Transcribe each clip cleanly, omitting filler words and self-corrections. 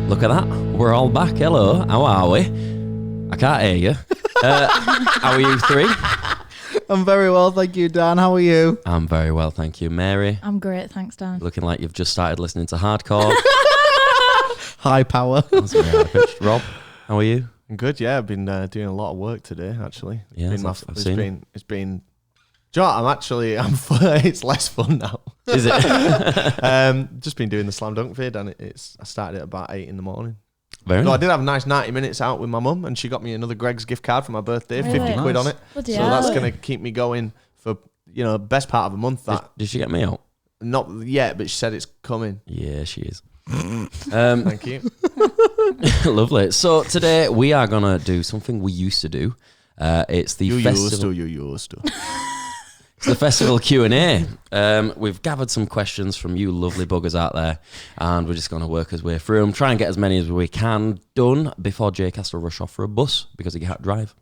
Look at that. We're all back. Hello. How are we? I can't hear you. How are you three? I'm very well, thank you, Dan. How are you? I'm very well, thank you. Mary? I'm great, thanks, Dan. Looking like you've just started listening to hardcore. High power. That's very high-pitched. Rob, how are you? I'm good, yeah. I've been doing a lot of work today, actually. Yeah, I've seen it. It's been... Do you know what? It's less fun now. Is it? Just been doing the slam dunk vid, and I started at about 8 in the morning. Very No, I nice. did have a nice 90 minutes out with my mum, and she got me another Greg's gift card for my birthday, Really? 50 quid on it. Bloody So hell. that's going to keep me going for, best part of a month. Did she get me out? Not yet, but she said it's coming. Yeah, she is. Thank you. Lovely. So today we are going to do something we used to do. It's the festival. You used to. It's the festival Q&A. We've gathered some questions from you lovely buggers out there, and we're just going to work our way through them, try and get as many as we can done before Jake has to rush off for a bus because he can't drive.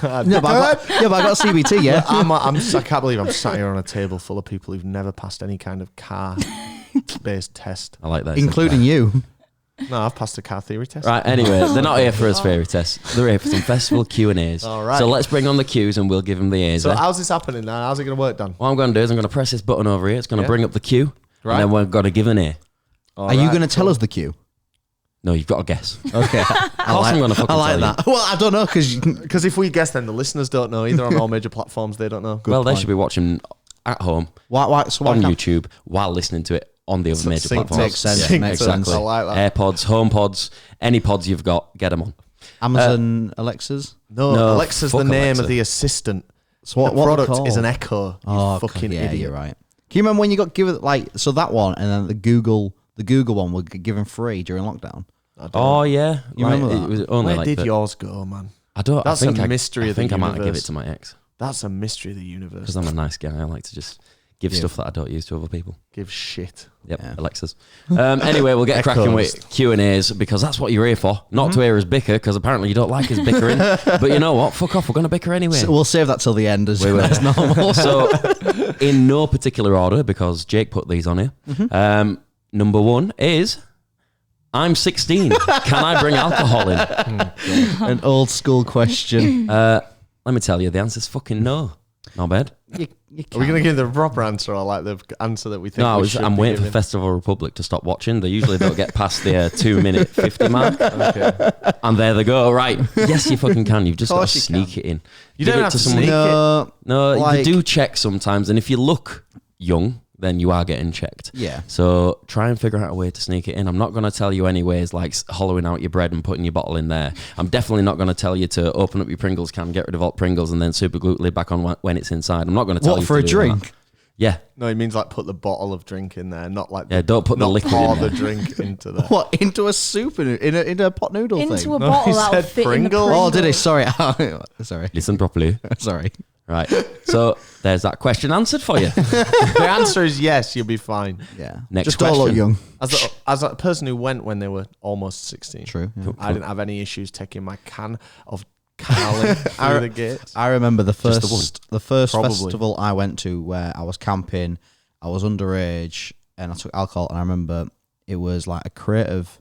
No, but I got CBT, yeah. I can't believe I'm sat here on a table full of people who've never passed any kind of car-based test. I like that. Including you. No, I've passed a car theory test. Right, anyway, they're not here for us theory tests. They're here for some festival Q&As. All right. So let's bring on the Qs and we'll give them the A's. So how's this happening now? How's it going to work, Dan? What I'm going to do is I'm going to press this button over here. It's going to bring up the Q. Right. And then we're going to give an A. Are you going to tell us the cue? No, you've got to guess. Okay. I'm gonna fucking I like tell that. Well, I don't know, Because if we guess, then the listeners don't know either on all major platforms. They don't know. Well, they point. should be watching at home why on can't- YouTube while listening to it on the other major platforms. Makes sense. Yeah, Makes exactly. sense. I like that. AirPods, HomePods, any pods you've got, get them on. Amazon Alexas? No, Alexa's the fuck name Alexa. of the assistant. So what the product are they is an called? Echo. You Oh, fucking yeah, idiot. you're right. Can you remember when you got given, so that one and then the Google one were given free during lockdown? Oh yeah, You remember that? It was only Where like did the- yours go, man? I don't. That's I think a mystery I of the think I might give it universe. to my ex That's a mystery of the universe. because I'm a nice guy. I like to just give stuff that I don't use to other people. Give shit. Yep, Yeah. Alexas. Anyway, we'll get cracking with Echoes. Q&As because that's what you're here for. Not to hear us bicker because apparently you don't like us bickering. But you know what? Fuck off. We're going to bicker anyway. So we'll save that till the end as will. normal. So, in no particular order, because Jake put these on here. Number one is, I'm 16. Can I bring alcohol in? An old school question. Let me tell you, the answer's fucking no. Not bad. You Are we going to give the proper answer or like the answer that we think No, we should I'm be waiting for giving? Festival Republic to stop watching. They usually don't get past the 2-minute 50 mark. Okay. And there they go. Right. Yes, you fucking can. You've just got course to you sneak it in. You Give don't it have to someone. sneak No, No, Like- you do check sometimes. And if you look young, then you are getting checked. yeah. So try and figure out a way to sneak it in. I'm not going to tell you any ways like hollowing out your bread and putting your bottle in there. I'm definitely not going to tell you to open up your Pringles can, get rid of all Pringles, and then super glue the lid back on when it's inside. I'm not going to tell you What, for to a do all drink? that. Yeah. No, it means like put the bottle of drink in there, not like Yeah, don't put the not liquid pour in the there. drink into there. What, into a soup, in a pot noodle Into thing? a No, bottle he that would said fit in the Pringles. Oh, did he? Pringles. Sorry. Sorry. Listen properly. Sorry. Right. So there's that question answered for you. The answer is yes, you'll be fine. Yeah. Next Just don't look question. young. As a person who went when they were almost 16, True. Yeah. I didn't have any issues taking my can of Carling through the gates. I remember the Just first the Probably. festival I went to where I was camping. I was underage and I took alcohol, and I remember it was like a crate of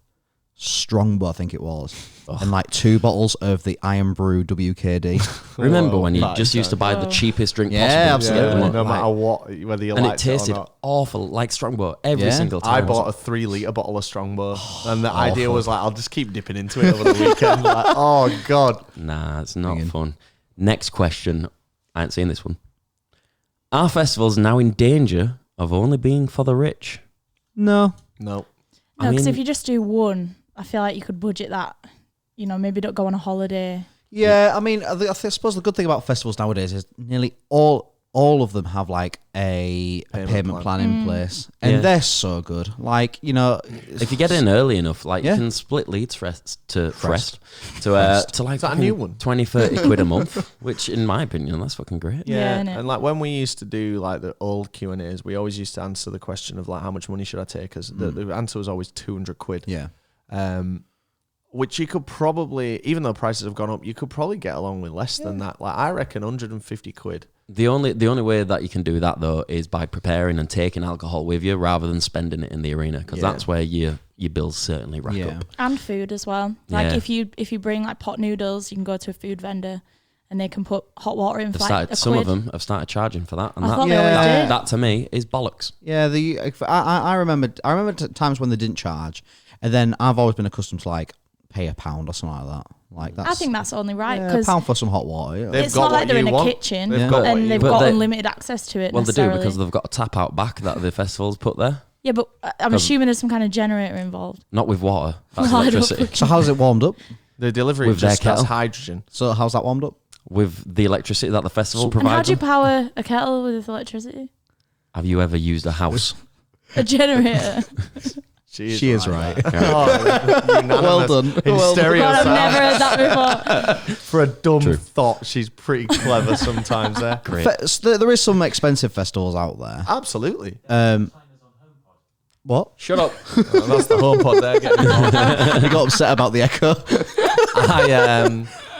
Strongbow, I think it was, and like 2 bottles of the Iron Brew WKD. Remember when you that just used to buy the Oh. cheapest drink Yeah, possible? absolutely. Yeah, no like- matter what, whether you and it liked tasted or not. awful, like Strongbow, every Yeah. single time. I was bought a 3-litre bottle of Strongbow, and the idea was like, I'll just keep dipping into it over the weekend. Like, oh god, Nah, it's not Bringing. fun. Next question. I ain't seen this one. Are festivals now in danger of only being for the rich? No. no. I No, because mean- if you just do one, I feel like you could budget that. You know, maybe don't go on a holiday. Yeah, I mean, I suppose the good thing about festivals nowadays is nearly all of them have like a payment plan in place, and Yeah. they're so good. Like, you know, If you get in early enough, like Yeah. you can split Leeds to like Is that a new one? 20-30 quid a month, which in my opinion, that's fucking great. Yeah, innit? and like when we used to do like the old Q&As, we always used to answer the question of like how much money should I take? Because the answer was always 200 quid. yeah, Which you could probably, even though prices have gone up, you could probably get along with less than that. Like I reckon 150 quid The only way that you can do that though is by preparing and taking alcohol with you rather than spending it in the arena, because that's where your bills certainly rack up. And food as well. Like Yeah. if you bring like pot noodles, you can go to a food vendor and they can put hot water in for They've like started, a some quid. of them have started charging for that, and I that, thought they always did. that to me is bollocks. Yeah, I remember times when they didn't charge, and then I've always been accustomed to like pay £1 or something like that. Like that's, I think that's only right yeah, because £1 for some hot water. Yeah. They've it's got not like what they're in you a want. kitchen They've got what and you they've want. got But they- unlimited access to it. Well, they do necessarily. because they've got a tap out back that the festivals put there. Yeah, but I'm assuming there's some kind of generator involved. Not with water. That's Well, I don't electricity. So how's it warmed up? The delivery With their just has kettle. hydrogen. So how's that warmed up? With the electricity that the festival And how provides. do you them. power a kettle with electricity? Have you ever used a house? A generator. She is right. Well done. In Well done. stereo God, I've sound. never heard that before. For a dumb True. thought, she's pretty clever sometimes there. Great. There is some expensive festivals out there. Absolutely. What? Shut up. Well, that's the home pod there. Getting involved. You got upset about the echo.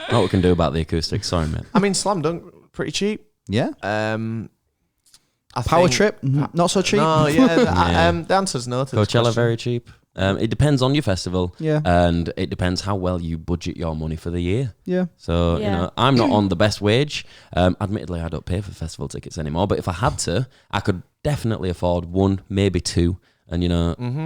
What we can do about the acoustics? Sorry, mate. I mean, Slam Dunk, pretty cheap. Yeah. I Power think- Trip, not so cheap. No, yeah. Yeah. The answer's no to this Coachella question. very cheap. It depends on your festival. Yeah. And it depends how well you budget your money for the year. Yeah. So, Yeah. I'm not on the best wage. Admittedly, I don't pay for festival tickets anymore. But if I had to, I could definitely afford one, maybe two. And,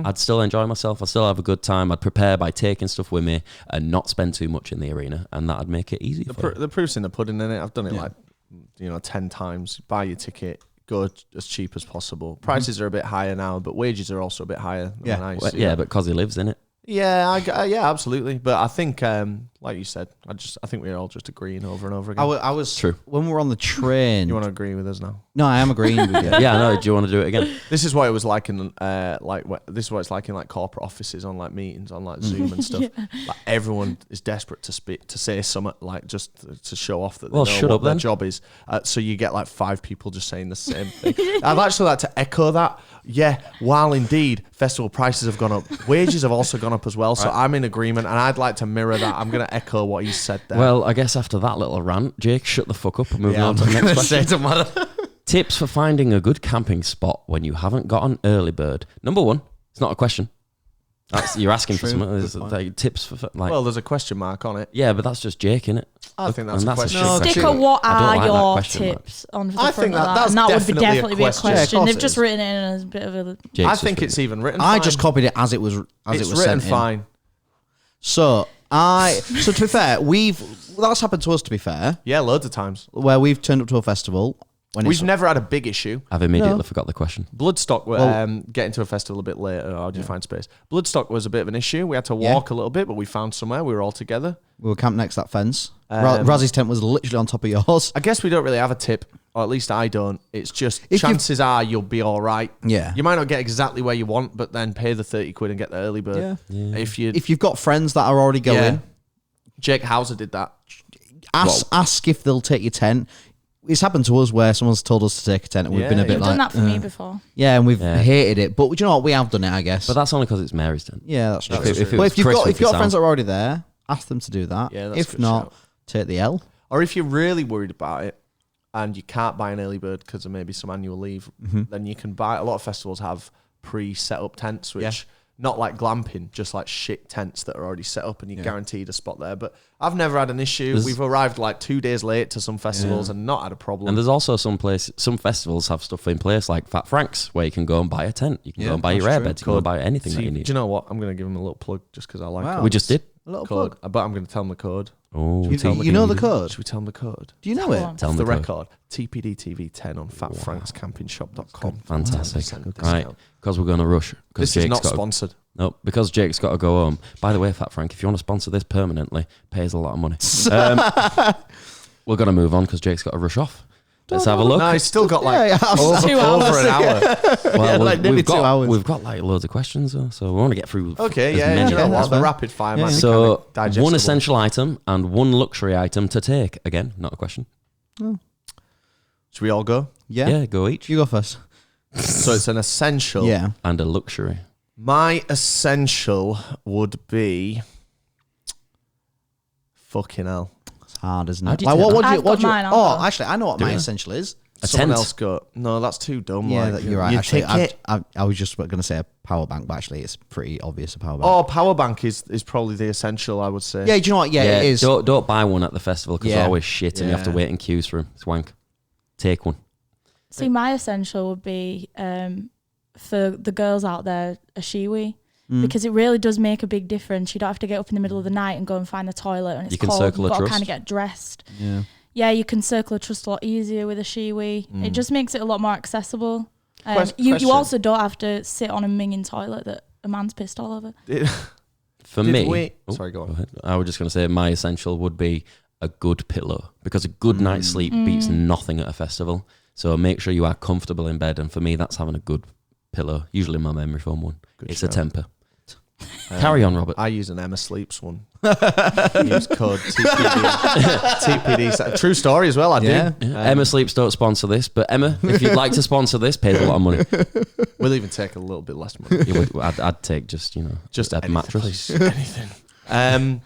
I'd still enjoy myself. I'd still have a good time. I'd prepare by taking stuff with me and not spend too much in the arena. And that'd make it easy for you. The proof's in the pudding, in it. I've done it 10 times. Buy your ticket, go as cheap as possible. Prices are a bit higher now, but wages are also a bit higher than Yeah. when I used Well, to. yeah, but because he lives in it. Yeah, yeah, absolutely. But I think, like you said, I think we're all just agreeing over and over again. I was True. when we were on the train. You want to agree with us now? No, I am agreeing with you. Yeah, no, do you want to do it again? This is what it was like in this is what it's like in like corporate offices on like meetings on like Zoom and stuff. Like everyone is desperate to say something like just to show off that they Well, know shut what up their then. job is. So you get like 5 people just saying the same thing. I'd actually like to echo that. Yeah, while indeed festival prices have gone up, wages have also gone up as well. So I'm in agreement, and I'd like to mirror that. I'm going to echo what he said there. Well, I guess after that little rant, Jake, shut the fuck up and moving on to the next question. Tips for finding a good camping spot when you haven't got an early bird. Number 1, it's not a question. You're asking for True. something. There's, Good point. like, tips for like. well, there's a question mark on it. Yeah, but that's just Jake, innit? I think that's And a that's a question. shit question. Sticker, what I don't are like that your question mark. tips on the I front think of that's and that would definitely a definitely be a question. Yeah, of question. course They've it just is. written it in as a bit of a. Jake's I just think written it's it. even written. I fine. just copied it as it was It's sent written in. fine. So to be fair, that's happened to us. To be fair, Yeah, loads of times. where we've turned up to a festival when We've it's never had a big issue. I've immediately No. forgot the question. Bloodstock, Well- getting to a festival a bit later. How do you find space? Bloodstock was a bit of an issue. We had to walk a little bit, but we found somewhere. We were all together. we were camped next to that fence. Um, Razzy's tent was literally on top of yours. I guess we don't really have a tip, or at least I don't. It's just If you've- chances are you'll be all right. Yeah. You might not get exactly where you want, but then pay the 30 quid and get the early bird. Yeah. If you, If you've got friends that are already going, Jake Hauser did that. ask if they'll take your tent. It's happened to us where someone's told us to take a tent and we've been a Yeah, bit You've like, done that for me before. yeah, and we've Yeah. hated it. But you know what? We have done it, I guess. But that's only because it's Mary's tent. yeah, that's true. If it But was if you've Chris, got we'd if you've got be friends that sound. are already there, ask them to do that. Yeah, that's a if good not, shout. take the L. Or if you're really worried about it and you can't buy an early bird because of maybe some annual leave, then you can buy. A lot of festivals have pre-set up tents, which not like glamping, just like shit tents that are already set up and you're guaranteed a spot there. But I've never had an issue. We've arrived like 2 days late to some festivals and not had a problem. And there's also some festivals have stuff in place like Fat Frank's where you can go and buy a tent. You can go and buy your that's airbed. true. You can go and buy anything that See, you do need. you know what? I'm going to give him a little plug just because I like Wow. it. We just did. A little Code. plug. But I'm going to tell him the code. Oh, You know the code? Should we tell him the code? Do you know Go it? on. Tell Off them the the code. record. TPD TV 10 on fatfrankscampingshop.com. Fantastic. 10% Right, discount. because we're going to rush. This is not sponsored. No, because Jake's got to go home. By the way, Fat Frank, if you want to sponsor this permanently, pays a lot of money. We're going to move on because Jake's got to rush off. Let's have a look. No, he's still got like Yeah, over, 2 hours. over an hour. Well, like nearly we've 2 got, hours. We've got like loads of questions, though, so we want to get through. Okay, as yeah, many you know as what? that's possible. The fine. rapid fire Yeah, might yeah. be So, kind of digestible. one essential item and one luxury item to take. Again, not a question. Should we all go? Yeah. Yeah, go each. You go first. So it's an essential. Yeah. And a luxury. My essential would be fucking hell. hard, isn't How it? do you Like, take what that? do you? I've What got do you? mine, I'll Oh, go. actually, I know what Do my you? essential is. A Someone tent. else go. No, that's too dumb. Yeah, like, you're right. you Actually, take it. I was just going to say a power bank, but actually, it's pretty obvious a power bank. Oh, power bank is probably the essential, I would say. yeah. Do you know what? Yeah, it is. Don't buy one at the festival because they're Yeah. always shit and you have to Yeah. wait in queues for them. It's wank. Take one. See, my essential would be for the girls out there, a shiwi. Because it really does make a big difference. You don't have to get up in the middle of the night and go and find the toilet and it's You can cold. circle You've a got to trust. kind of get dressed. Yeah. Yeah, you can circle a trust a lot easier with a shiwi. It just makes it a lot more accessible. You Question. also don't have to sit on a minging toilet that a man's pissed all over. For Did me, we- Oh, Sorry, go on. ahead. I was just going to say my essential would be a good pillow because a good night's sleep beats nothing at a festival. So make sure you are comfortable in bed. And for me, that's having a good pillow, usually my memory foam one. Good It's shout. a temper. Carry on, Robert. I use an Emma Sleeps one. Use code TPD. TPD. True story as well. I Yeah. did. Emma Sleeps don't sponsor this, but Emma, if you'd like to sponsor this, pays a lot of money. We'll even take a little bit less money. I'd take just a anything, mattress. please. Anything.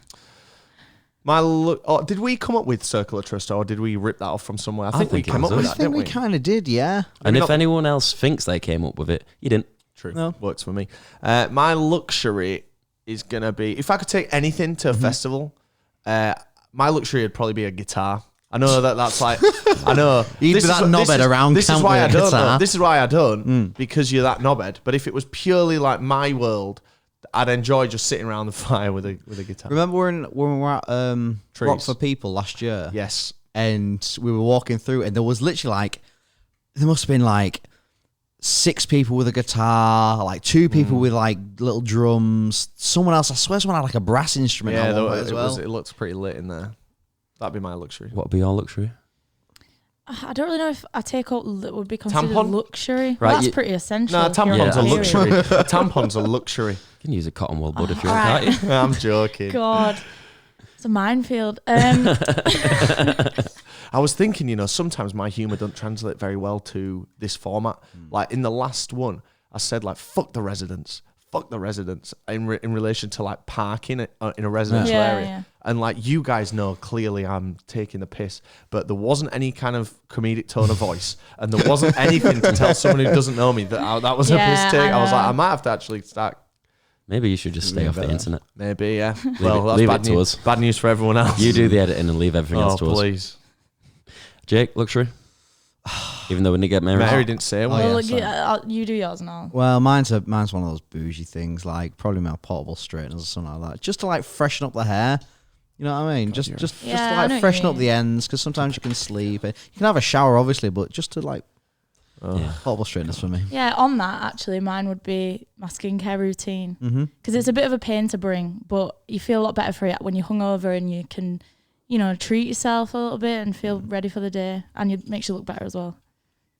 My look. Oh, did we come up with Circle of Trust, or did we rip that off from somewhere? I think we think it came was up with us. I that, think didn't we we? kind of did. Yeah. And Maybe if not- anyone else thinks they came up with it, you didn't. True. No. Works for me. My luxury is gonna be, if I could take anything to a festival, my luxury would probably be a guitar. I know that's like, I know. You'd be This is that what- this knobhead is- around This is camp why I with a don't. guitar. This is why I don't, because you're that knobhead. But if it was purely like my world, I'd enjoy just sitting around the fire with a guitar. Remember when we were at Trees. Rock for People last year? Yes. And we were walking through, and there was literally like, there must have been like 6 people with a guitar, like 2 people with like little drums. Someone else, I swear, someone had like a brass instrument. Yeah, on one though, point as well. it looks pretty lit in there. That'd be my luxury. What would be your luxury? I don't really know if a takeout that would be considered Tampon? luxury. Right, Well, that's you- pretty essential. No, if you're on tampon's a period. luxury. A tampon's a luxury. You can use a cotton wool bud if you Alright. want, can't you? I'm joking. God, it's a minefield. I was thinking, sometimes my humour don't translate very well to this format. Like in the last one, I said like, fuck the residents in relation to like parking in a residential Yeah, area. yeah. And like you guys know clearly I'm taking the piss, but there wasn't any kind of comedic tone of voice, and there wasn't anything to tell someone who doesn't know me that that was a Yeah, piss take. I I was like, know. I might have to actually start. Maybe you should just stay off the internet. Maybe, yeah. Leave That's it bad to news. us. Bad news for everyone else. You do the editing and leave everything Oh, else to us. please. Jake, luxury? Even though we didn't get married. Mary didn't say one. yeah, Well, sorry. you do yours now. Well, mine's one of those bougie things, like probably my portable straighteners or something like that, just to like freshen up the hair. You know what I mean? Just Yeah, to I know what like you freshen up mean. the ends, because sometimes you can sleep. You can have a shower, obviously, but just to like Yeah. portable straighteners for me. Yeah, on that actually, mine would be my skincare routine because it's a bit of a pain to bring, but you feel a lot better for it when you're hungover and you can, treat yourself a little bit and feel ready for the day, and it makes you look better as well.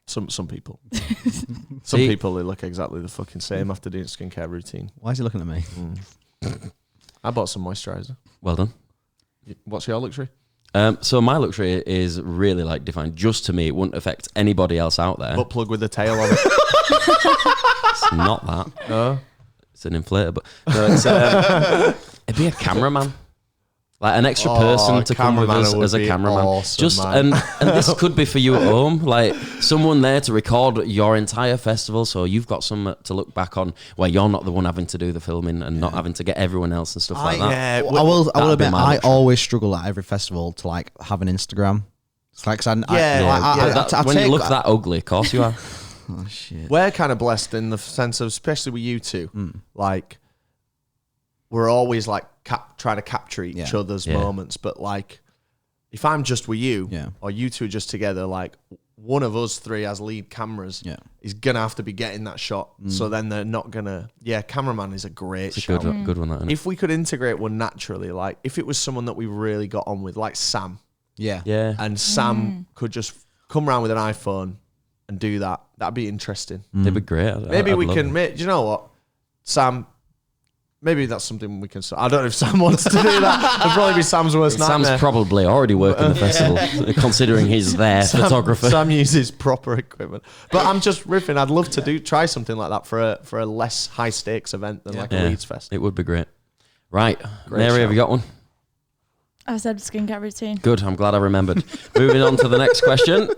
Some people. Some See- people, they look exactly the fucking same after doing skincare routine. Why is he looking at me? I bought some moisturizer. Well done. What's your luxury? So my luxury is really like defined just to me. It wouldn't affect anybody else out there. Butt plug with the tail on it. It's not that. No. It's an inflator, but no, it's, it'd be a cameraman. Like an extra Oh, person to come with cameraman us would as a be cameraman. awesome, Just man. and this could be for you at home, like someone there to record your entire festival, so you've got some to look back on where you're not the one having to do the filming and not having to get everyone else and stuff like that. Yeah, I will that'd be admit, my I luxury. always struggle at every festival to like have an Instagram. It's like, But when you look that ugly, of course you are. Oh shit! we're kind of blessed in the sense of, especially with you two, like we're always like trying to capture each Yeah. other's Yeah. moments. But like, if I'm just with you, Yeah. or you two are just together, like one of us 3 as lead cameras Yeah. is gonna have to be getting that shot. So then they're not gonna. Yeah, cameraman is a great It's a shout. good one, that, isn't it? If we could integrate one naturally, like if it was someone that we really got on with, like Sam, Yeah, Yeah. and Sam could just come around with an iPhone and do that, that'd be interesting. They'd be great. Maybe I'd we love can. it. Do you know what, Sam? Maybe that's something we can. I don't know if Sam wants to do that. It'd probably be Sam's worst Sam's nightmare. probably already working the festival, considering he's their photographer. Sam uses proper equipment, but I'm just riffing. I'd love to try something like that for a less high stakes event than like a Yeah, Leeds Fest. it would be great. Right, Great Mary, have shout. you got one? I said skincare routine. Good. I'm glad I remembered. Moving on to the next question.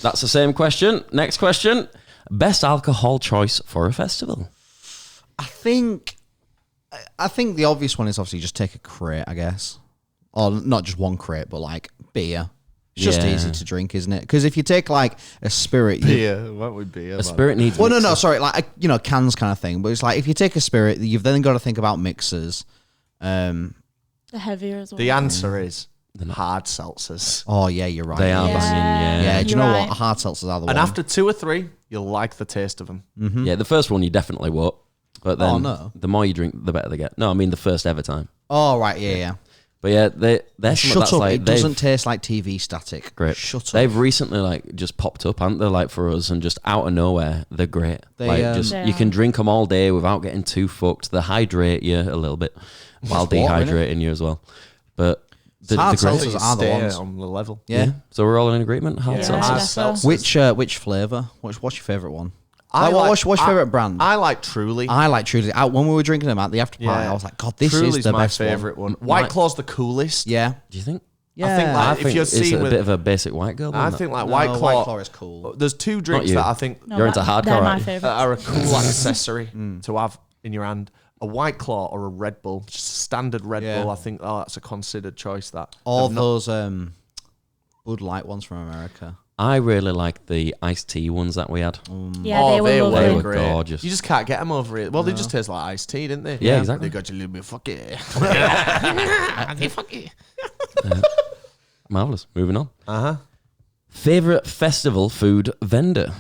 That's the same question. Next question. Best alcohol choice for a festival? I think the obvious one is obviously just take a crate, I guess. Or not just one crate, but like beer. It's just Yeah. easy to drink, isn't it? Because if you take like a spirit, Beer. What would beer? A spirit needs. well, no, mixer. sorry, like cans kind of thing. But it's like if you take a spirit, you've then got to think about mixers. The heavier as well. The answer is hard seltzers. Oh yeah, you're right. They are Yeah. banging. Yeah, Yeah. do you You're know right. what? Hard seltzers are the And one. after 2 or 3, you'll like the taste of them. Yeah. The first one you definitely won't. But then Oh, no. the more you drink, the better they get. No, I mean the first ever time. Oh right, yeah. But yeah, they're something Shut that's up! like It doesn't taste like TV static. great. Shut up. They've recently like just popped up, haven't they? Like for us, and just out of nowhere, they're great. They, like um, just They you are. can drink them all day without getting too fucked. They hydrate you a little bit while water, innit? dehydrating you as well. But Hard great. seltzers are the Stay ones. on the level. Yeah. So we're all in agreement. Hard Yeah. seltzers. Hard Defo. seltzers. Which flavour? What's your favourite one? I What's your favourite brand? I like Truly. I like Truly. When we were drinking them at the after party, Yeah. I was like, God, this Truly's is the my best favourite one. My- White Claw's the coolest. Yeah. Do you think? Yeah. I think, like, I if think you're it's seeing a with- bit of a basic white girl. I isn't it? think like No, White Claw. White Claw is cool. There's 2 drinks you. that I think No, You're into hardcore, They're my aren't you? favourite. are a cool accessory to have in your hand. A White Claw or a Red Bull, just a standard Red Yeah. Bull. I think that's a considered choice. That All I've not- those Bud Light ones from America. I really like the iced tea ones that we had. Yeah, Oh, they were They lovely. were great. gorgeous. You just can't get them over it. Well, they just taste like iced tea, didn't they? Yeah, exactly. They got you a little bit fucky. Marvelous. Moving on. Uh-huh. Favorite festival food vendor?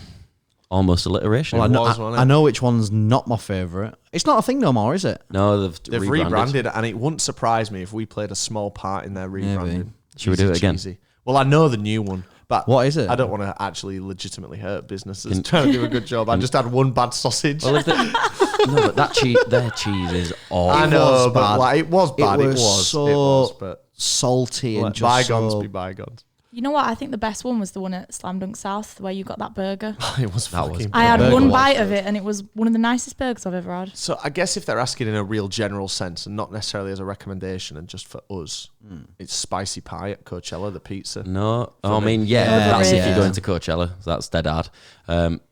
Almost alliteration. Well, was, wasn't it? I know which one's not my favourite. It's not a thing no more, is it? No, They've rebranded, and it wouldn't surprise me if we played a small part in their rebranding. Should we do it again? Cheesy. Well, I know the new one, but What is it? I don't want to actually legitimately hurt businesses trying to do a good job. I just had one bad sausage. Well, if they, no, but their cheese is awful. I know, was but bad. like, it was bad. It was was. so it was, but salty and let just bygones so... be bygones. You know what? I think the best one was the one at Slam Dunk South where you got that burger. It was That was fucking. I had burger one was bite good. of it and it was one of the nicest burgers I've ever had. So I guess if they're asking in a real general sense and not necessarily as a recommendation and just for us, it's spicy pie at Coachella, the pizza. No, I me. mean, Yeah, that's if yeah. you're going to Coachella. So that's dead hard.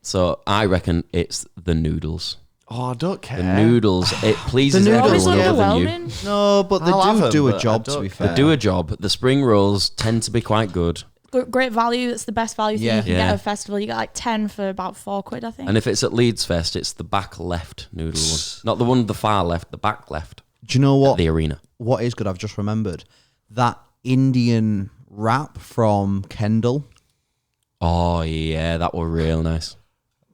So I reckon it's the noodles. Oh, I don't care. The noodles, it pleases The They're noodles always everyone more than you. underwhelming. No, but they I'll have them, do but a I job, to don't be care. fair. They do a job. The spring rolls tend to be quite good. Great value. It's the best value thing Yeah. you can Yeah. get at a festival. You get like 10 for about £4, I think. And if it's at Leeds Fest, it's the back left noodle one. Not the one the far left, the back left. Do you know what? The arena. What is good? I've just remembered that Indian wrap from Kendall. Oh, yeah, that were real nice.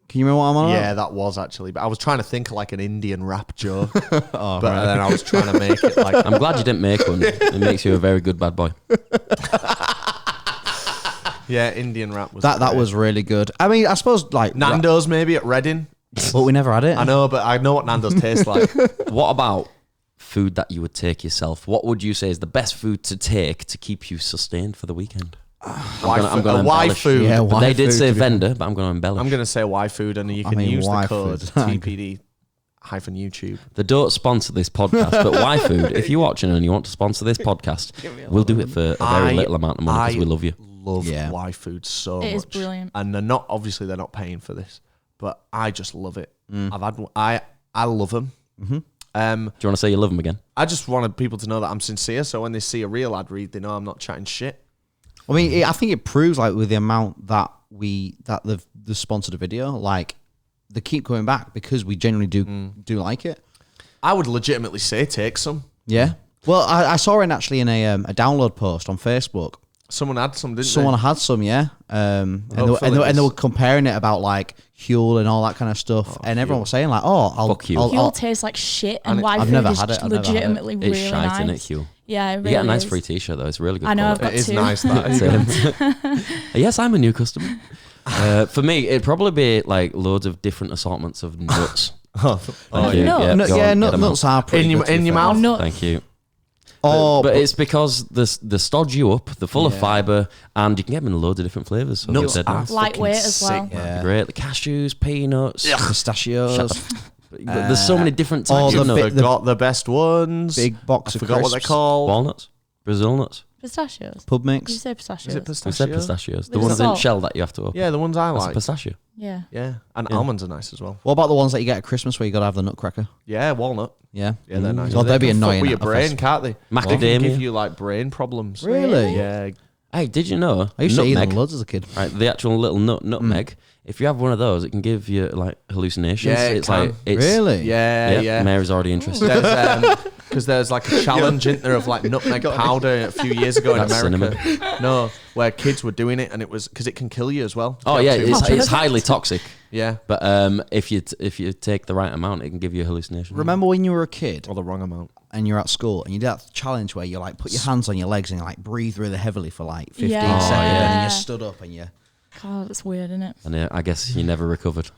Can you remember what I'm on? Yeah, that was actually. But I was trying to think of like an Indian rap joke, Oh, but then I was trying to make it like. I'm glad you didn't make one. It makes you a very good bad boy. Yeah, Indian rap was. that great. was really good. I mean, I suppose like Nando's maybe at Reading. but we never had it. I know, but I know what Nando's tastes like. What about food that you would take yourself? What would you say is the best food to take to keep you sustained for the weekend? I'm gonna why embellish. food? Yeah, But why they did food, say to be vendor, but I'm going to embellish. I'm gonna say why food, and you I can mean, use why the code food? TPD-YouTube. They don't sponsor this podcast, but why food? If you're watching and you want to sponsor this podcast, we'll do it for a very little amount of money because we love you. Love Yeah. why food so It much. is brilliant. And they're not paying for this, but I just love it. Mm. I've had one- I love them. Mm-hmm. Do you want to say you love them again? I just wanted people to know that I'm sincere, so when they see a real ad read, they know I'm not chatting shit. I mean, I think it proves like with the amount that they've sponsored a video, like they keep coming back because we generally do like it. I would legitimately say take some. Yeah. Well, I saw it actually in a download post on Facebook. Someone had some, didn't Someone they? had some, yeah. And they Hopefully were this- comparing it about like Huel and all that kind of stuff, and everyone was saying like, "Oh, I'll Fuck Huel. I'll- Fuel I'll- tastes like shit, and And why I've food never is had it, I've never had it. legitimately It's really shite, nice. innit, Hugh? Yeah, it really You get a nice is. free t-shirt though. It's really good. I know, I've quality. got It is two. nice that. Same. Yes, I'm a new customer. For me, it'd probably be like loads of different assortments of nuts. Thank you. nuts? Yeah, No, go yeah, on, get 'em nuts out. are pretty In good, to your be fair. mouth? Oh, nuts. Thank you. Oh, but it's because they stodge you up. They're full of Yeah. fibre, and you can get them in loads of different flavours. So Nuts they're dead are nice. Lightweight fucking as well. sick, man. yeah. Great. The cashews, peanuts. Pistachios, But there's so many different types oh, of the nuts. big- Forgot the best ones. big box I of forgot what they're crisps. called. Walnuts, Brazil nuts. Pistachios. Pub Did you mix. say pistachios? Is it We pistachio? said pistachios. The With ones in salt. shell that you have to open. Yeah, the ones I That's a like. pistachio. Yeah. Yeah, and Yeah. almonds are nice as well. What about the ones that you get at Christmas where you got to have the nutcracker? Yeah, walnut. Yeah. Yeah, they're nice. Well, They they'd be can fuck annoying with your at a brain, festival. can't they? They can Macadamia. give you like brain problems. Really? Yeah. Hey, did you know? I used to eat nutmeg, them loads as a kid. right? The actual little nutmeg. If you have one of those, it can give you like hallucinations. Yeah, it it's can. like it's Really? Yeah. Mary's already interested. Because there's like a challenge in there of like nutmeg powder a few years ago in That's America. No, where kids were doing it and it was because it can kill you as well. Oh If you yeah, have too it's, much. it's highly toxic. Yeah, But if you take the right amount, it can give you a hallucination. Remember when you were a kid or the wrong amount. and you're at school and you did that challenge where you like put your hands on your legs and you like breathe really heavily for like 15 Yeah. seconds Oh, and yeah. then you stood up and you God, that's weird, isn't it? And I guess you never recovered.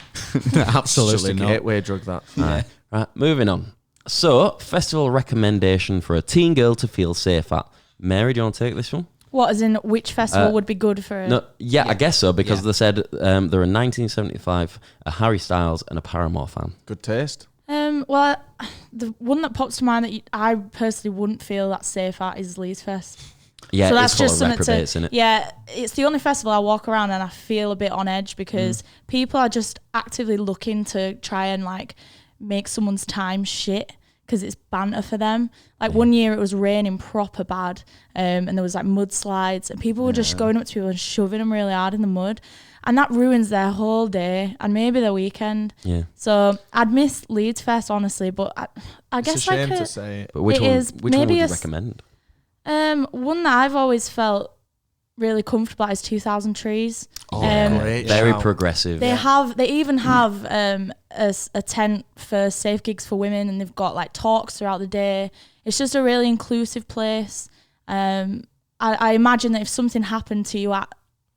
absolutely Just a not. gateway drug that. Aye. Right, moving on. So, festival recommendation for a teen girl to feel safe at. Mary, do you want to take this one? What, as in which festival would be good for? No, yeah, I guess so because Yeah. they said they're in 1975 a Harry Styles and a Paramore fan. Good taste. Well, the one that pops to mind that I personally wouldn't feel that safe at is Leeds Fest. Yeah, So it's that's full just of something reprobates, to. isn't it? Yeah, it's the only festival I walk around and I feel a bit on edge because people are just actively looking to try and like make someone's time shit because it's banter for them. Like one year it was raining proper bad, and there was like mudslides and people were just going up to people and shoving them really hard in the mud, and that ruins their whole day and maybe their weekend. Yeah. So I'd miss Leeds Fest honestly, but I It's a guess shame like to say it. But which It one? is Which one would maybe you a s- recommend? one that I've always felt really comfortable at is 2000 Trees. Great Very shout. progressive. They even have a tent for safe gigs for women, and they've got like talks throughout the day. It's just a really inclusive place. I imagine that if something happened to you at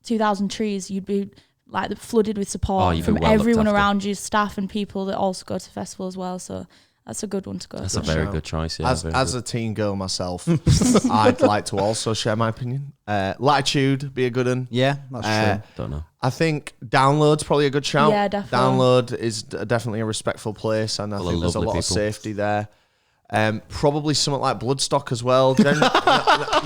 2000 Trees, you'd be like flooded with Oh, support you'd be from well looked everyone after. around you, staff and people that also go to festival as well. So that's a good one to go That's to. a very shout. good choice. Yeah, As very a good. teen girl myself, I'd like to also share my opinion. Latitude be a good one. Yeah, that's Uh, true. Don't know. I think Download's probably a good shout. Yeah, definitely. Download is definitely a respectful place, and I Full of think there's a lovely lot of people. safety there. Probably something like Bloodstock as well.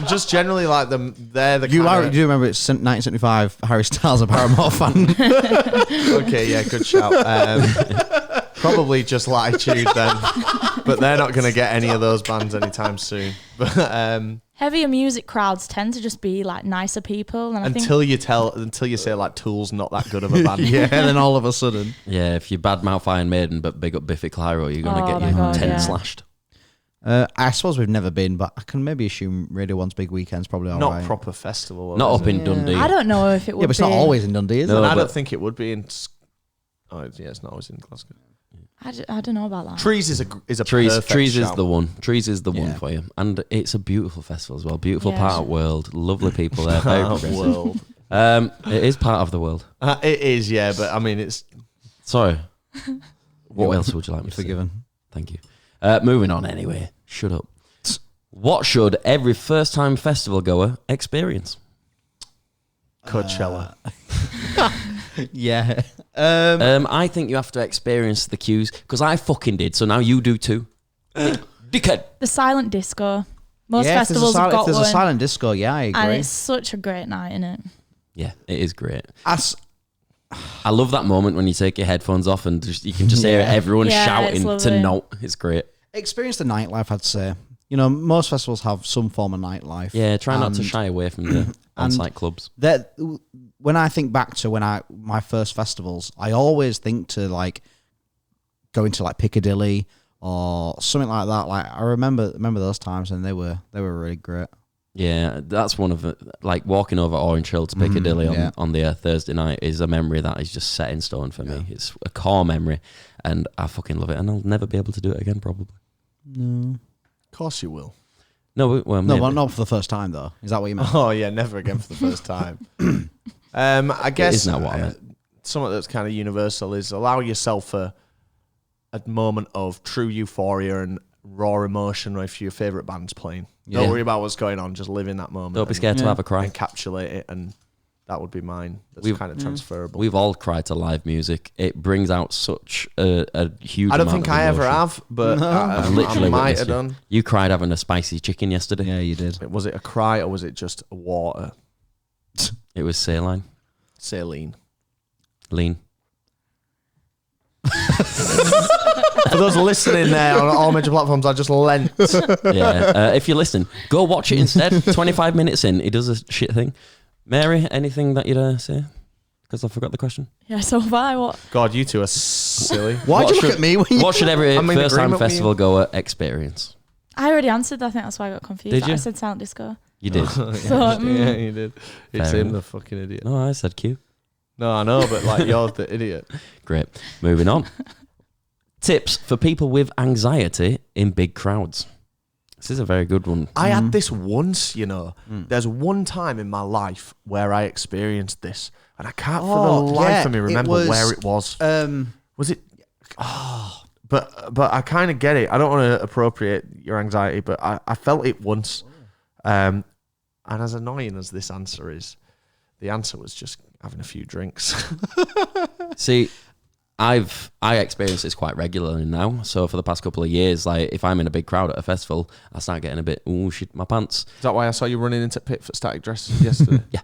Just generally like them. They're the You kinda- do remember it's 1975 Harry Styles, a Paramore fan. Okay, yeah, good shout. Probably just Latitude then, but they're not going to get any of those bands anytime soon. But Heavier music crowds tend to just be like nicer people, and I think until you say like Tool's not that good of a band. yeah, and then all of a sudden. Yeah, if you badmouth Iron Maiden but big up Biffy Clyro, you're gonna Oh get my your God, tent yeah. slashed. I suppose we've never been, but I can maybe assume Radio 1's big weekend's probably all Not right. proper festival. Not is up it? in Dundee. I don't know if it would Yeah, but it's be. not always in Dundee, is No, it? And I but- don't think it would be in. It's not always in Glasgow. I don't know about that. Trees is a Trees perfect is shout. the one. Trees is the one Yeah. for you, and it's a beautiful festival as well. Beautiful Yeah. part of the world. Lovely people there. Very progressive. world. It is part of the world. It is, yeah, but I mean, it's Sorry. What else would you like me You're to say? forgiven. Thank you. Moving on anyway. Shut up. What should every first-time festival goer experience? Coachella. Yeah. I think you have to experience the queues because I fucking did. So now you do too. Dickhead. The silent disco. Most yeah, festivals have if got there's one, a silent disco, yeah, I and agree. it's such a great night, isn't it? Yeah, it is great. As, I love that moment when you take your headphones off and you can just hear Yeah. everyone Yeah, shouting it's to lovely. note. It's great. experience the nightlife, I'd say. You know, most festivals have some form of nightlife. Yeah, try not to And shy away from the on-site clubs. that when I think back to my first festivals, I always think to like going to like Piccadilly or something like that. Like I remember those times, and they were really great. Yeah, that's one of the, like walking over Orange Hill to Piccadilly yeah. on the Thursday night is a memory that is just set in stone for me. It's a core memory, and I fucking love it, and I'll never be able to do it again, probably. No, Of course you will. No, well, no, maybe. well, not for the first time though. Is that what you meant? Oh yeah, never again for the first time. I guess Isn't that what I meant? something that's kind of universal is allow yourself a moment of true euphoria and raw emotion if your favourite band's playing. Yeah. Don't worry about what's going on, just live in that moment. Don't be and scared to have a cry. encapsulate it, and That would be mine. That's kind of transferable. We've all cried to live music. It brings out such a huge. I don't amount think of I ever emotion. have, but I Literally might witnessed have you. done. You cried having a spicy chicken yesterday. Yeah, you did. Was it a cry or was it just water? It was saline, Saline. lean. For those listening there on all major platforms, I just lent. Yeah. If you're listening, go watch it instead. 25 minutes in, he does a shit thing. Mary, anything that you'd say? Because I forgot the question. Yeah, so far, what? God, you two are silly. Why'd you look at me when you... What should every I'm in first-time agreement with festival goer experience? I already answered. I think that's why I got confused. Did you? I said silent disco. You did. So, Yeah, you did. It's Fair him, enough. the fucking idiot. No, I said Q. No, I know, but like you're the idiot. Great. Moving on. Tips for people with anxiety in big crowds. This is a very good one. I had this once, you know. There's one time in my life where I experienced this, and I can't for the life of me remember where it was. Was it? Oh, but I kind of get it. I don't want to appropriate your anxiety, but I felt it once. And as annoying as this answer is, the answer was just having a few drinks. See, I experience this quite regularly now. So for the past couple of years, like if I'm in a big crowd at a festival, I start getting a bit, oh shit, my pants. Is that why I saw you running into Pit for Static Dress yesterday? Yeah.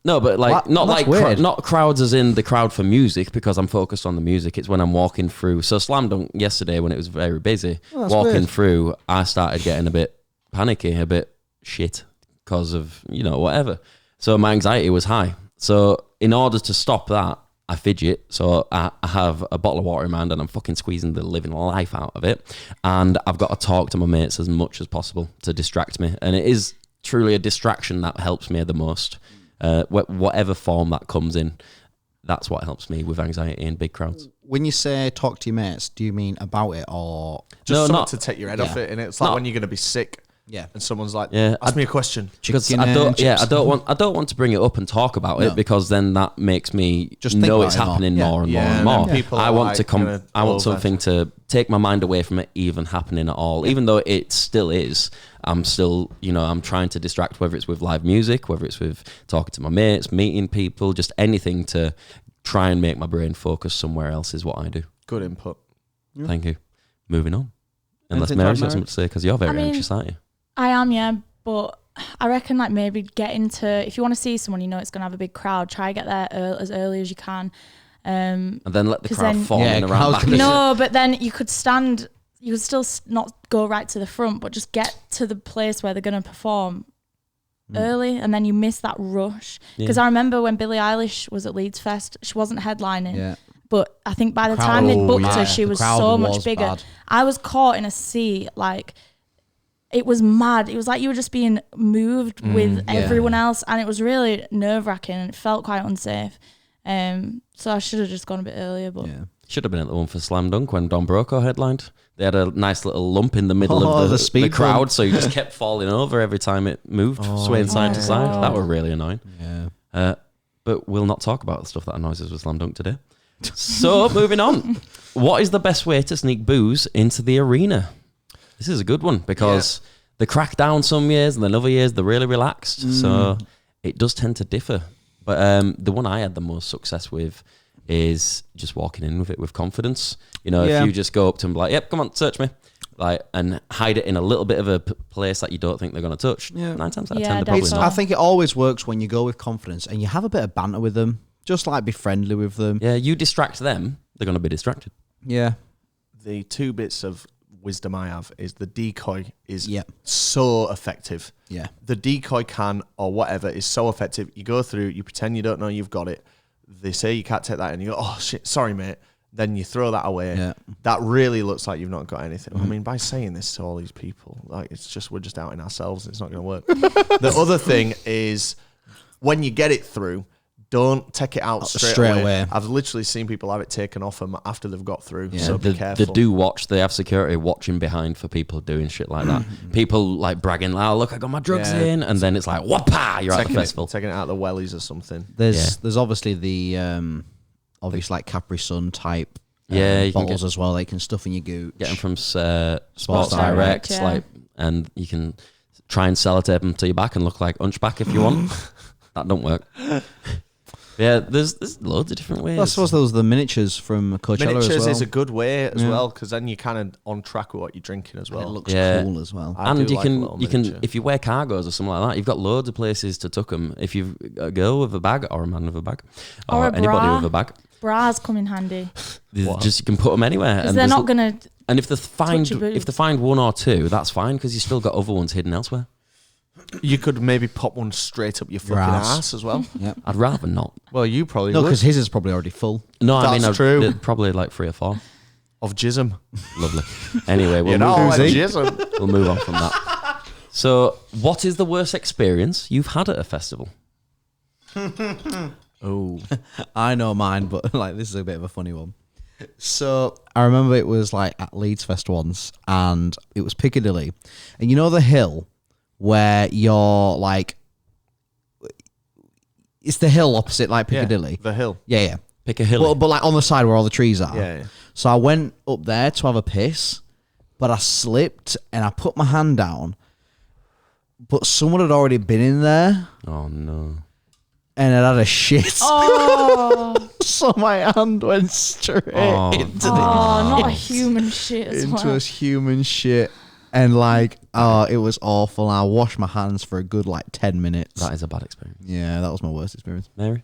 No, but like What? not That's like weird. not crowds as in the crowd for music, because I'm focused on the music. It's when I'm walking through. So Slam Dunk yesterday when it was very busy, that's walking weird. through, I started getting a bit panicky, a bit shit because of, whatever. So my anxiety was high. So in order to stop that, I fidget. So I have a bottle of water in my hand and I'm fucking squeezing the living life out of it. And I've got to talk to my mates as much as possible to distract me. And it is truly a distraction that helps me the most. Whatever form that comes in, that's what helps me with anxiety in big crowds. When you say talk to your mates, do you mean about it or... Just No, something not- to take your head yeah. off it, and it's like Not- when you're going to be sick. Yeah. And someone's like, Yeah, ask me a question. Because Chicken I don't, and yeah, chips. I don't want to bring it up and talk about No. it, because then that makes me Just think know about it's it more. happening Yeah. more and Yeah, more and and more. then people I are want like to come. gonna I want over. something to take my mind away from it even happening at all. Even though it still is, I'm still, I'm trying to distract, whether it's with live music, whether it's with talking to my mates, meeting people, just anything to try and make my brain focus somewhere else is what I do. Good input. Thank you. Moving on. Unless Anything Mary's to add, got something to say, because you're very I mean- anxious, aren't you? I am, yeah, but I reckon like maybe get into, if you want to see someone, it's going to have a big crowd, try get there as early as you can. And then let the 'cause crowd then- fall Yeah, in I around was back. gonna No, but then you could still not go right to the front, but just get to the place where they're going to perform early, and then you miss that rush. Because I remember when Billie Eilish was at Leeds Fest, she wasn't headlining, Yeah. but I think by the Crowd- time they booked yeah, her, she the was crowd so much was bigger. bad. I was caught in a sea, like, it was mad. It was like you were just being moved with everyone else, and it was really nerve-wracking, and it felt quite unsafe. So I should have just gone a bit earlier, but Yeah. Should have been at the one for Slam Dunk when Don Broco headlined. They had a nice little lump in the middle Oh, of the the speed crowd, bump. so you just kept falling over every time it moved, swaying side to my side. God. That were really annoying. Yeah. But we'll not talk about the stuff that annoys us with Slam Dunk today. So, moving on. What is the best way to sneak booze into the arena? This is a good one, because they crack down some years and then other years they're really relaxed. So it does tend to differ. But the one I had the most success with is just walking in with it with confidence. If you just go up to them like, yep, come on, search me. And hide it in a little bit of a place that you don't think they're going to touch. Yeah. 9 times out of Yeah, 10, they're probably definitely. I not. think it always works when you go with confidence and you have a bit of banter with them. Just like be friendly with them. Yeah, you distract them, they're going to be distracted. Yeah. The two bits of wisdom I have is the decoy is Yeah. so effective. Yeah. The decoy can or whatever is so effective. You go through, you pretend you don't know you've got it. They say you can't take that, and you go, oh shit, sorry mate. Then you throw that away. Yeah. That really looks like you've not got anything. I mean, by saying this to all these people, like we're just outing ourselves. It's not going to work. The other thing is when you get it through, don't take it out straight away. I've literally seen people have it taken off them after they've got through. Yeah. So be They careful. do watch. They have security watching behind for people doing shit like that. People like bragging, "Oh, look, I got my drugs Yeah. in," and then it's like, "Whoppa!" You're at the taking festival. it out the wellies or something. There's obviously the obvious like Capri Sun type Yeah, you can bottles get- as well. They can stuff in your gooch. Get them from Sports Direct, Direct, yeah. and you can try and sellotape them to your back and look like Hunchback if you want. That don't work. Yeah, there's loads of different ways. Well, I suppose those are the miniatures from Coachella Miniatures as well. is a good way as Yeah. well, because then you're kind of on track with what you're drinking as And it well. looks Yeah. cool as well. I And do you like a can little you can miniature. if you wear cargos or something like that, you've got loads of places to tuck them. If you've got a girl with a bag or a man with a bag Or a anybody bra. with a bag, Bras come in handy just you can put them anywhere. because And they're there's not gonna. And if they find your boobs. if they find one or two, that's fine because you still got other ones hidden elsewhere. You could maybe pop one straight up your fucking Ass. ass as well. Yep. I'd rather not. Well, you probably No, would. because his is probably already full. No, I mean That's true. probably like 3 or 4. Of jism. Lovely. Anyway, You know, like Who's he? jism. we'll move on from that. So, what is the worst experience you've had at a festival? Oh. I know mine, but like this is a bit of a funny one. So I remember it was like at Leeds Fest once, and it was Piccadilly, and you know the hill where you're like, it's the hill opposite like Piccadilly. The hill. Yeah. Pick a hill. But like on the side where all the trees are. Yeah. So I went up there to have a piss, but I slipped and I put my hand down, but someone had already been in there Oh no. and had had a shit. Oh, So my hand went straight Oh, into not a human shit as into well. a human shit. And like, oh, it was awful. I washed my hands for a good like 10 minutes. That is a bad experience. Yeah, that was my worst experience. Mary?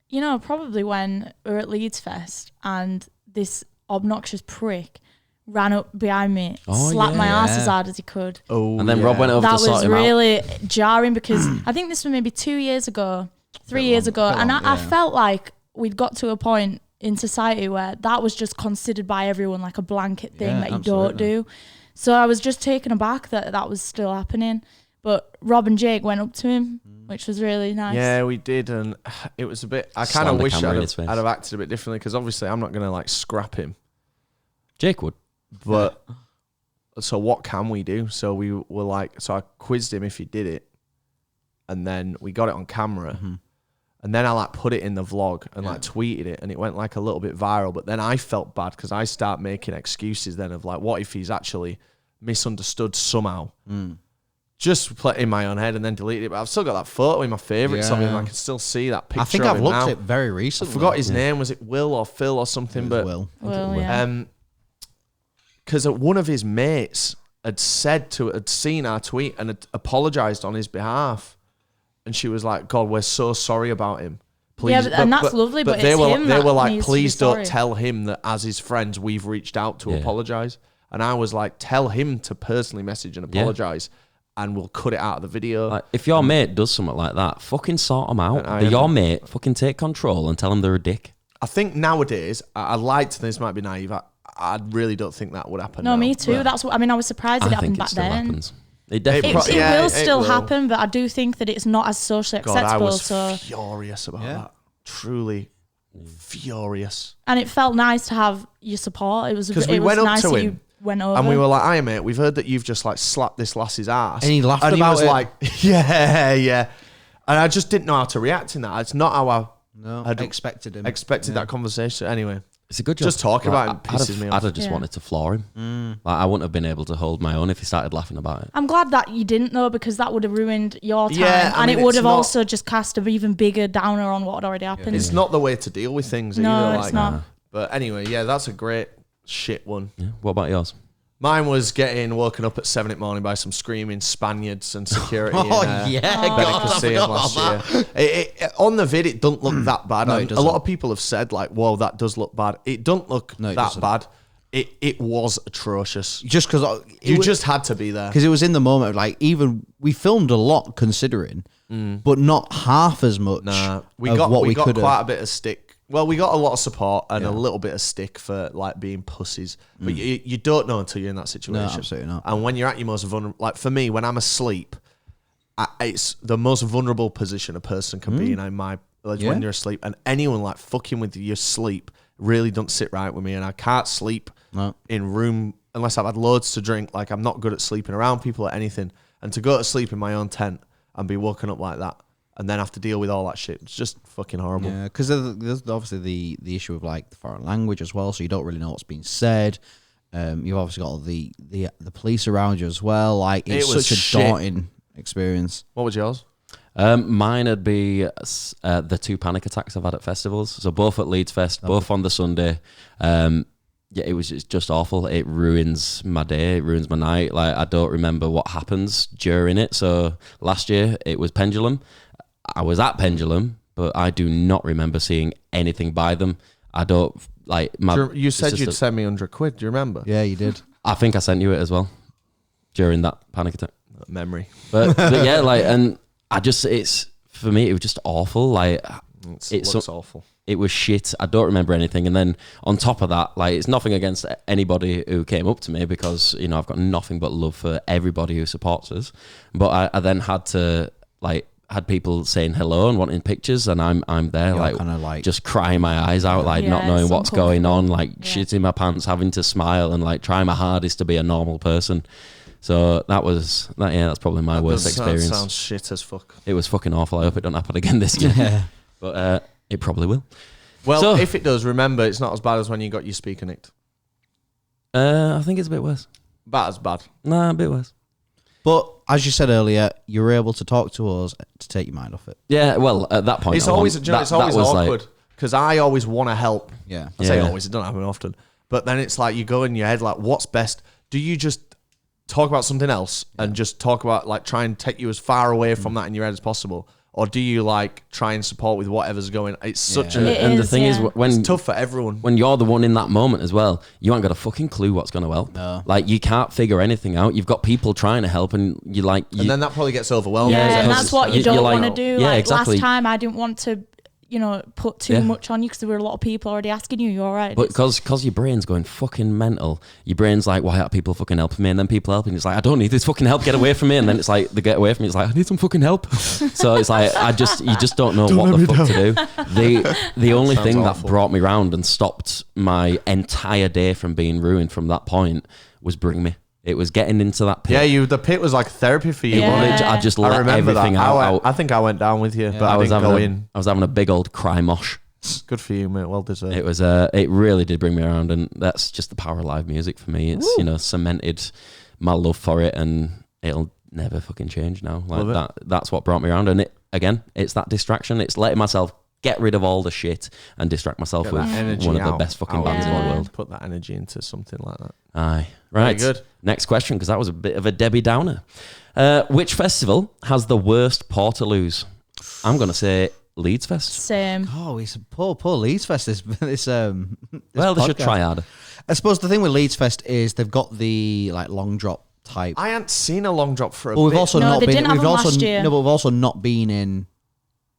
You know, probably when we were at Leeds Fest and this obnoxious prick ran up behind me, Oh, slapped my yeah. ass as hard as he could. Oh, And then Rob went over That to sort was him out. really jarring because I think this was maybe 2 years ago, 3 years ago, bit and long, I yeah. felt like we'd got to a point in society where that was just considered by everyone like a blanket thing Yeah, that you absolutely. don't do. So I was just taken aback that that was still happening. But Rob and Jake went up to him, which was really nice. Yeah, we did, and it was a bit. I kind Slammed of the wish camera in I'd his face. have acted a bit differently because obviously I'm not gonna like scrap him. Jake would. But so what can we do? So we were like, so I quizzed him if he did it, and then we got it on camera, and then I like put it in the vlog and like tweeted it, and it went like a little bit viral. But then I felt bad because I start making excuses then of like, what if he's actually misunderstood somehow? Just put it in my own head and then deleted it. But I've still got that photo in my favourites of him. Yeah. I can still see that picture. I think of I've him looked now. at it very I recently. forgot his name. Was it Will or Phil or something? But Will. Well, yeah. because one of his mates had seen our tweet and had apologized on his behalf, and she was like, "God, we're so sorry about him. Please." Yeah, and that's lovely, but they it's were him they that were like, needs to "Please be don't sorry." tell him that as his friends we've reached out to Yeah. apologize." And I was like, "Tell him to personally message and apologize, and we'll cut it out of the video." Like, if your mate does something like that, fucking sort them out. I They're your haven't. mate. Fucking take control and tell them they're a dick. I think nowadays, I lied to this, might be naive. I really don't think that would happen. No, now. me too. That's what I mean. I was surprised it I happened think it back still then. happens. It definitely. It, pro- it yeah, will it still will. happen, but I do think that it's not as socially God, I acceptable. was So, furious about Yeah. that. Truly furious. and it felt nice to have your support. It was 'Cause it we was went up nice to that him, you went over. And we were like, "Aye, mate, we've heard that you've just like slapped this lass's ass." And he laughed and about he was it. like, "Yeah." And I just didn't know how to react in that. It's not how I No, I'd expected him. expected that conversation. Anyway, It's a good job. Just talking about him I'd pisses have- me I'd off. have just Yeah. wanted to floor him. Like, I wouldn't have been able to hold my own if he started laughing about it. I'm glad that you didn't though, because that would have ruined your time, Yeah, I and mean, it would it's have not- also just cast an even bigger downer on what had already happened. it's not the way to deal with things No, either. it's like, not. But anyway, yeah, that's a great shit one. Yeah. What about yours? Mine was getting woken up at 7 a.m. by some screaming Spaniards and security. Oh, in, yeah. Benicassim God, I forgot last about year. On the vid, it doesn't look that bad. No, I it mean, a doesn't. lot of people have said like, "Whoa, that does look bad." It don't look No, it that doesn't. bad. It was atrocious. Just because You just had to be there. because it was in the moment. Like even we filmed a lot considering, but not half as much. Nah, we of got what we got could quite have. a bit of stick. Well, we got a lot of support and Yeah. a little bit of stick for like being pussies. But you don't know until you're in that situation. absolutely not. And when you're at your most vulnerable, like for me, when I'm asleep, it's the most vulnerable position a person can be in. Yeah. When you're asleep, and anyone like fucking with your sleep really don't sit right with me. And I can't sleep No. in room unless I've had loads to drink. Like I'm not good at sleeping around people or anything. And to go to sleep in my own tent and be woken up like that, and then have to deal with all that shit, it's just fucking horrible. Yeah, because there's obviously the issue of like the foreign language as well, so you don't really know what's being said. You've obviously got the police around you as well. Like it's It was such a shit. daunting experience. What was yours? Mine would be the 2 panic attacks I've had at festivals. So both at Leeds Fest, both on the Sunday. Yeah, it was just awful. It ruins my day. It ruins my night. Like, I don't remember what happens during it. So last year it was Pendulum. I was at Pendulum, but I do not remember seeing anything by them. I don't like my. You said you'd send me £100. Do you remember? Yeah, you did. I think I sent you it as well during that panic attack. Memory. But yeah, like, and I just, it's, for me, it was just awful. Like, It looks awful. It was shit. I don't remember anything. And then on top of that, like, it's nothing against anybody who came up to me, because, you know, I've got nothing but love for everybody who supports us. But I then had to, like, had people saying hello and wanting pictures, and I'm there, You're like, kinda like- just crying my eyes out, like, not Yeah, knowing it's what's going on, uncomfortable. like shitting my pants, having to smile and like try my hardest to be a normal person. So that's probably my worst experience. That sounds shit as fuck. It was fucking awful. I hope it don't happen again this year. Yeah. But it probably will. Well, So- if it does, remember, it's not as bad as when you got your speaker nicked. I think it's a bit worse. Bad as bad. Nah, a bit worse. But as you said earlier, you were able to talk to us to take your mind off it. Yeah, well, at that point, It's always was awkward because I always want to help. Yeah. I say Yeah. always, it doesn't happen often. But then it's like you go in your head like, what's best? Do you just talk about something else and just talk about, like, try and take you as far away from that in your head as possible? Or do you, like, try and support with whatever's going? It's such And, It and the is, thing is, yeah. when it's tough for everyone. when you're the one in that moment as well, you ain't got a fucking clue what's going to help. No. Like, you can't figure anything out. You've got people trying to help, and you like, And then that probably gets overwhelming. Yeah, Yeah, and because that's what you you're don't like- want to do. Yeah, Like exactly. last time, I didn't want to, put too Yeah. much on you because there were a lot of people already asking you, "You all right?" But because your brain's going fucking mental, your brain's like, why aren't people fucking helping me? And then people helping, it's like, I don't need this fucking help, get away from me. And then it's like, they get away from me, it's like, I need some fucking help. So it's like, you just don't know what the fuck to do. The only Sounds thing awful. that brought me round and stopped my entire day from being ruined from that point was Bring Me. It was getting into that pit. Yeah, the pit was like therapy for you. Yeah. wasn't it? I just I let remember everything that. out. I think I went down with you, but I was didn't having go a, in. I was having a big old cry mosh. Good for you, mate. Well deserved. It was it really did bring me around, and that's just the power of live music for me. It's cemented my love for it, and it'll never fucking change now. Like Love it. that's what brought me around. And it's that distraction. It's letting myself get rid of all the shit and distract myself Get with that energy one of the out- best fucking out bands in the Yeah. world. Put that energy into something like that. Aye. Right. Very good. Next question, because that was a bit of a Debbie Downer. Which festival has the worst portaloos? I'm going to say Leeds Fest. Same. Oh, it's poor Leeds Fest. This Well, they should podcast. try harder. I suppose the thing with Leeds Fest is they've got the like long drop type. I hadn't seen a long drop for a But we've bit. also No, not they been. didn't have We've them also last year. no, but we've also not been in.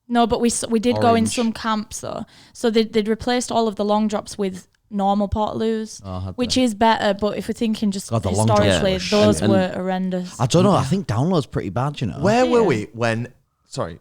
No, but we did go in Orange. some camps though. So they'd replaced all of the long drops with normal portaloos, Oh, had which they? is better. But if we're thinking just God, the long drops historically, were those shit. were horrendous. I don't know. I think download's pretty bad. You know. Where were Yeah. we when? Sorry,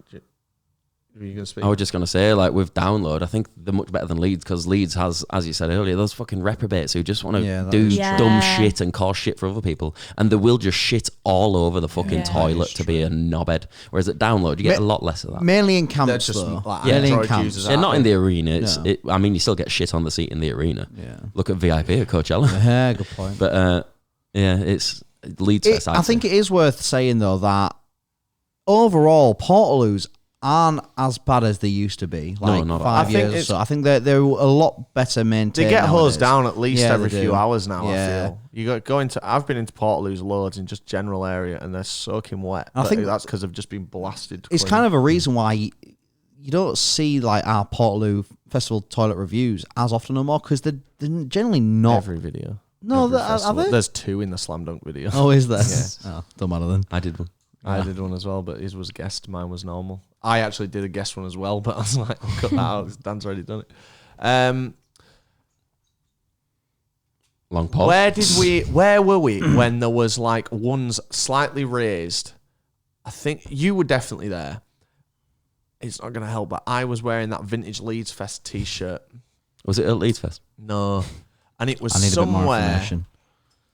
were you going to speak? I was just going to say, like, with Download, I think they're much better than Leeds, because Leeds has, as you said earlier, those fucking reprobates who just want to Yeah, that do is true. dumb Yeah. shit and cause shit for other people. And they will just shit all over the fucking Yeah. toilet to be a knobhead. Whereas at Download, you get a lot less of that. Mainly in They're camps just though. like Mainly in Android camps. users. Yeah, not in the arena. It's, No. I mean, you still get shit on the seat in the arena. Yeah. Look at VIP at Coachella. Yeah. Good point. But, yeah, it's Leeds Fest. I think it is worth saying though that overall portaloos aren't as bad as they used to be. No, Like not at all. 5 I think years. it's- So I think they're a lot better maintained. They get hosed nowadays. down at least Yeah, every they few do. hours now. Yeah. I feel you got go into. I've been into Portaloos loads in just general area, and they're soaking wet. I But think that's because they've just been blasted. It's kind of a reason why you don't see like our Portaloo Festival toilet reviews as often no more, because they're generally not. every video. No, Every are festival. they? There's 2 in the Slam Dunk video. Oh, is there? Yeah. Oh, don't matter then. I did one. I did one as well, but his was guest. Mine was normal. I actually did a guest one as well, but I was like, I'll cut that out 'cause Dan's already done it. Long pause. Where were we when there was like ones slightly raised? I think you were definitely there. It's not going to help, but I was wearing that vintage Leeds Fest t-shirt. Was it at Leeds Fest? No. And it was I need a bit more somewhere. information.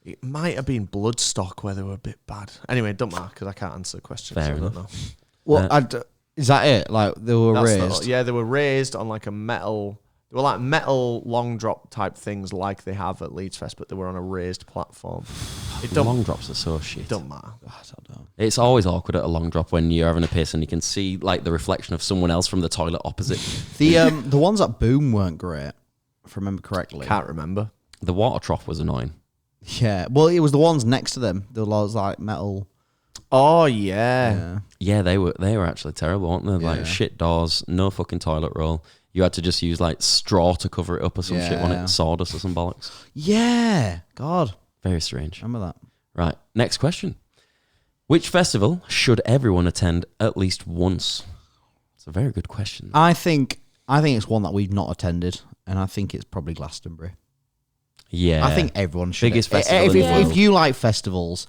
It might have been Bloodstock where they were a bit bad. Anyway, it don't matter because I can't answer the question. Fair so I don't enough. know. Well, is that it? Like they were That's raised. yeah, they were raised on like a metal. They were like metal long drop type things like they have at Leeds Fest, but they were on a raised platform. It don't, Long drops are so shit. don't matter. I don't know. It's always awkward at a long drop when you're having a piss and you can see like the reflection of someone else from the toilet opposite. The ones at Boom weren't great, if I remember correctly. Can't remember. The water trough was annoying. Yeah, well, it was the ones next to them. There was like metal. Oh yeah. Yeah, they were actually terrible, weren't they? Like Yeah. shit doors, no fucking toilet roll. You had to just use like straw to cover it up or some shit on Yeah. it, sawdust or some bollocks. Yeah, God, Very strange. remember that? Right, next question. Which festival should everyone attend at least once? It's a very good question. I think it's one that we've not attended, and I think it's probably Glastonbury. Yeah. I think everyone should. Biggest festival If, in the if world. you like festivals,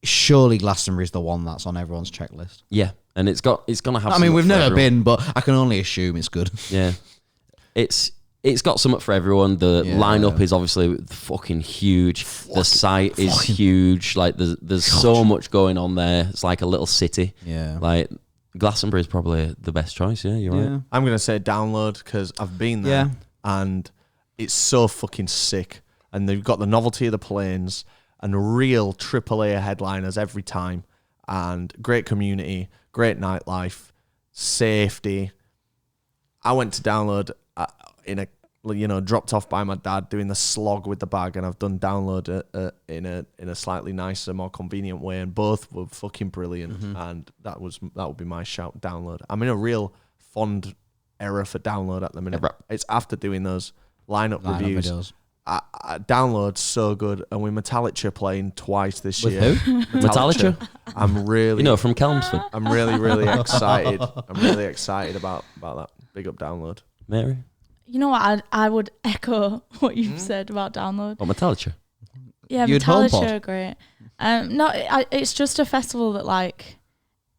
surely Glastonbury is the one that's on everyone's checklist. Yeah, and it's gonna have. I mean, something we've for never everyone. been, but I can only assume it's good. Yeah, it's got something for everyone. The Yeah. lineup is obviously fucking huge. The site is huge. Like there's so much going on there. It's like a little city. Yeah. Like Glastonbury is probably the best choice. Yeah, you're right. I'm gonna say Download because I've been there Yeah. and it's so fucking sick. And they've got the novelty of the planes and real AAA headliners every time, and great community, great nightlife, safety. I went to Download in a dropped off by my dad doing the slog with the bag, and I've done Download in a slightly nicer, more convenient way, and both were fucking brilliant. And that would be my shout. Download. I'm in a real fond era for Download at the minute. It's after doing those lineup reviews. videos. Download's so good, and with Metallica playing twice this With year. who? Metallica? I'm really, From Chelmsford. I'm really excited. I'm really excited about that. Big up Download. Mary? You know what? I would echo what you've said about Download. What, Metallica? Yeah, You'd Metallica HomePod? are great. It's just a festival that like,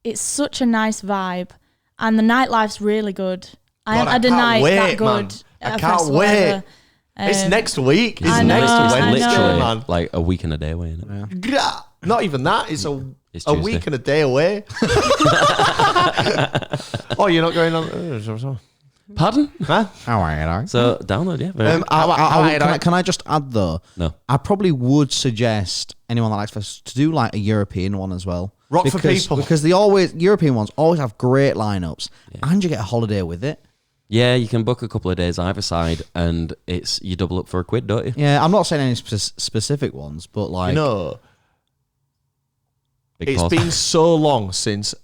it's such a nice vibe, and the nightlife's really good. I God, haven't I had a can't night wait, that good. man. At I a can't festival wait. ever. It's next week. It's I know, next I Wednesday, literally man. like a week and a day away, isn't it? Yeah. Not even that. It's a Tuesday. week and a day away. Oh, you're not going on? Pardon? Huh? So download, yeah. Very Can I just add though? No. I probably would suggest anyone that likes festivals to do like a European one as well. Rock for people. Because European ones always have great lineups, and you get a holiday with it. Yeah, you can book a couple of days either side, and you double up for £1, don't you? Yeah, I'm not saying any specific ones, but like, Big It's pause. been so long since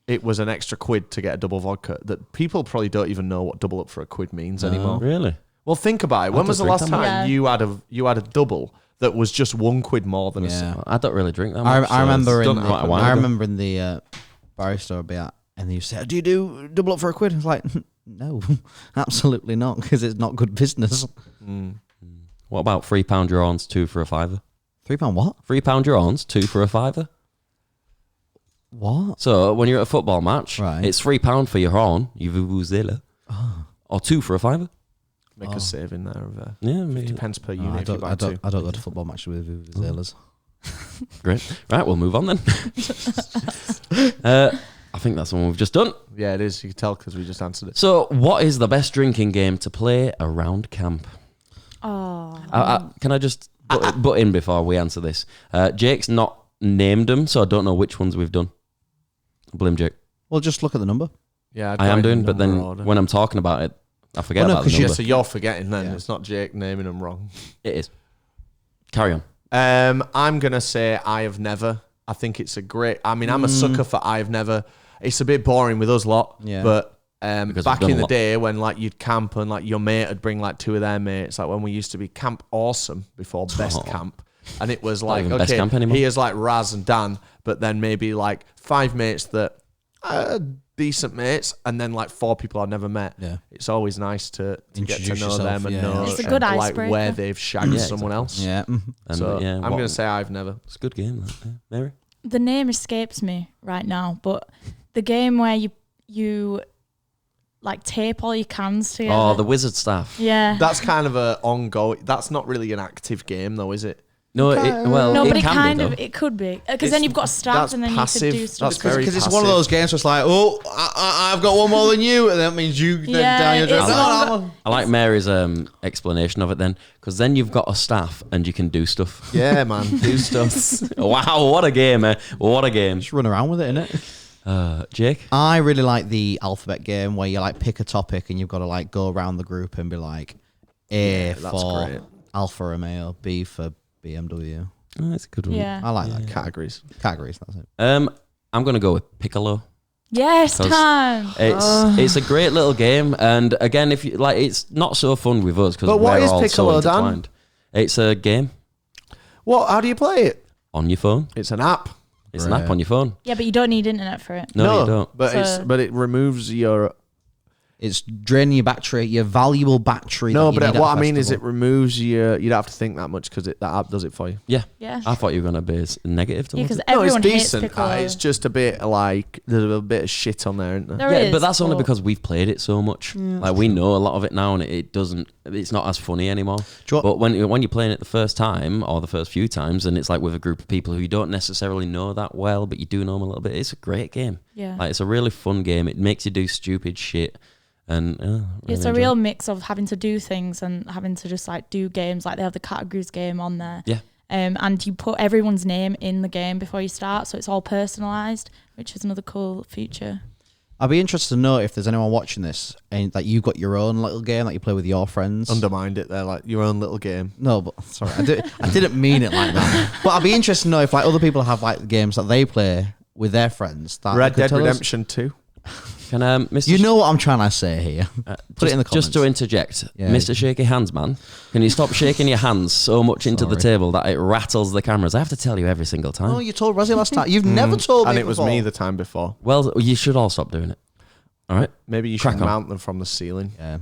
it was an extra £1 to get a double vodka that people probably don't even know what double up for £1 means anymore. Really? Well, think about it. When I was the don't last drink time that much. you had a double that was just £1 more than a yeah. single? I don't really drink that much. I remember it's in done quite a while I ago. remember in the barista I'd be at, and you say, "Do you do double up for £1?" It's like, no, absolutely not, because it's not good business. What about £3 your horns, 2 for a £5? £3 what? £3 your horns, 2 for a £5. What? So when you're at a football match, Right. it's £3 for your horn, your vuvuzela, or 2 for a £5. Make a saving there of Yeah, 50 pence per No, unit I if you buy two. don't go to football matches with vuvuzelas. great. Right, we'll move on then. I think that's the one we've just done. Yeah, it is. You can tell because we just answered it. So, what is the best drinking game to play around camp? Oh, Can I just butt in before we answer this? Jake's not named them, so I don't know which ones we've done. Blame Jake. Well, just look at the number. Yeah, I'd I go am in doing, but then number order. when I'm talking about it, I forget Oh, no, about the 'cause number. Yeah, so you're forgetting then. Yeah. It's not Jake naming them wrong. It is. Carry on. I'm gonna say I have never. I think it's a great. I mean, I'm a sucker for I have never. It's a bit boring with us lot, Yeah. but Because back we've done in a the lot. day when like you'd camp and like your mate would bring like 2 of their mates, like when we used to be Camp Awesome before Best Oh. Camp, and it was like even Best okay, Camp anymore. here's like Raz and Dan, but then maybe like 5 mates that are decent mates, and then like 4 people I've never met. Yeah. It's always nice to get to Introduce know yourself, them and yeah. know It's a good like icebreaker. where they've shagged Yeah, someone exactly. else. Yeah. And So yeah, I'm what- gonna say I've never. It's a good game, that. Yeah. Mary? the name escapes me right now, but the game where you like tape all your cans together. Oh, the wizard staff. yeah. That's kind of a ongoing. That's not really an active game, though, is it? No, No, it but it can kind be, of though. it could be because then you've got staff that's and then passive. you could do stuff. That's very Because it's one of those games where it's like, oh, I've got one more than you, and that means you then Yeah, down your it's dress. I like Mary's explanation of it then, because then you've got a staff and you can do stuff. Yeah, man, do stuff. Wow, what a game, eh? What a game. Just run around with it, innit? Jake? I really like the alphabet game where you like pick a topic and you've got to like go around the group and be like A that's for great. Alfa Romeo, B for BMW. Oh, that's a good one. Yeah. I like that. Categories. Categories, that's it. I'm going to go with Piccolo. Yes, 'Cause time. It's a great little game, and again, if you like, it's not so fun with us because But we're what is all Piccolo, so Dan? intertwined. It's a game What? How do you play it? on your phone. It's an app. It's an app on your phone. Yeah, but you don't need internet for it. No, you don't. But it removes your. It's draining your battery, your valuable battery. No, that you but need at what a I mean is it festival. removes your. You don't have to think that much because that app does it for you. Yeah, Yeah. I thought you were going to be negative Yeah, towards because it. everyone no, it's hates decent. Piccolo. It's just a bit like there's a bit of shit on there, isn't there? There Yeah, is, but that's only because we've played it so much. Like we know a lot of it now, and it doesn't. It's not as funny anymore. Do you But when you're playing it the first time or the first few times, and it's like with a group of people who you don't necessarily know that well, but you do know them a little bit, it's a great game. Yeah. Like it's a really fun game. It makes you do stupid shit, and really It's a enjoy real it. mix of having to do things and having to just like do games. Like they have the categories game on there. Yeah. And you put everyone's name in the game before you start, so it's all personalised, which is another cool feature. I'd be interested to know if there's anyone watching this and that you've got your own little game that you play with your friends. Undermined it there, like your own little game. No, but sorry, I didn't mean it like that. But I'd be interested to know if like other people have like games that they play with their friends. That Red they could Dead tell us. Redemption 2. Can Mr. You know what I'm trying to say here. Put it in the Just to comments. interject, Yeah. Mr. Shaky Hands Man, can you stop shaking your hands so much into the Sorry. table that it rattles the cameras? I have to tell you every single time. Oh, you told Rosie last time. You've never told me. And it was before. me the time before. Well, you should all stop doing it. All right. Maybe you Crack should on. mount them from the ceiling. Yeah.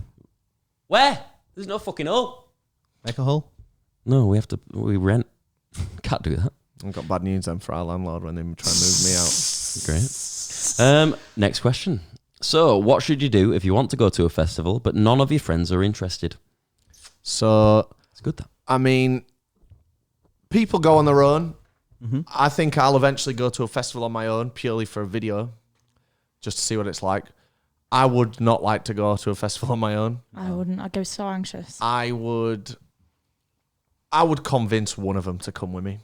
Where? There's no fucking hole. Make a hole. No, we rent. Can't do that. I've got bad news then for our landlord when they try and move me out. Great. Next question. So, what should you do if you want to go to a festival but none of your friends are interested? So, It's good that. I mean, people go on their own. Mm-hmm. I think I'll eventually go to a festival on my own purely for a video, just to see what it's like. I would not like to go to a festival on my own. I wouldn't. I'd go so anxious. I would convince one of them to come with me.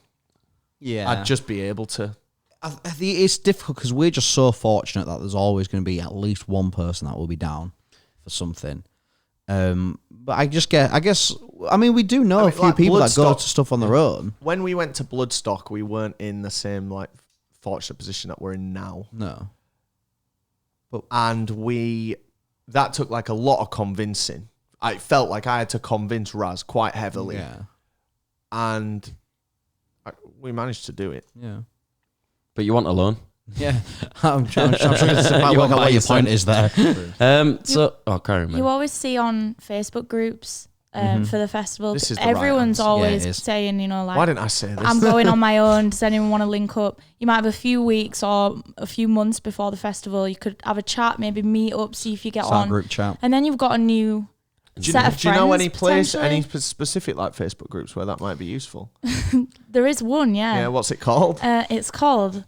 Yeah. I'd just be able to. I think it's difficult because we're just so fortunate that there's always going to be at least one person that will be down for something. But I guess, I mean, we do know I mean, a few like people that go Bloodstock- to stuff on their own. When we went to Bloodstock, we weren't in the same like fortunate position that we're in now. No. And that took like a lot of convincing. I felt like I had to convince Raz quite heavily. Yeah. And we managed to do it. Yeah. But you want alone. Yeah. I'm sure it's about You work want out by what your yourself. point is there. Carry on, You man. always see on Facebook groups for the festival. This is the right Everyone's answer. Yeah, always it is. saying, you know, like, Why didn't I say this? I'm going on my own. Does anyone want to link up? You might have a few weeks or a few months before the festival. You could have a chat, maybe meet up, see if you get Start on. group chat. And then you've got a new set of Do you know friends, any place, any potentially. specific like Facebook groups where that might be useful? There is one, Yeah, yeah. what's it called? It's called...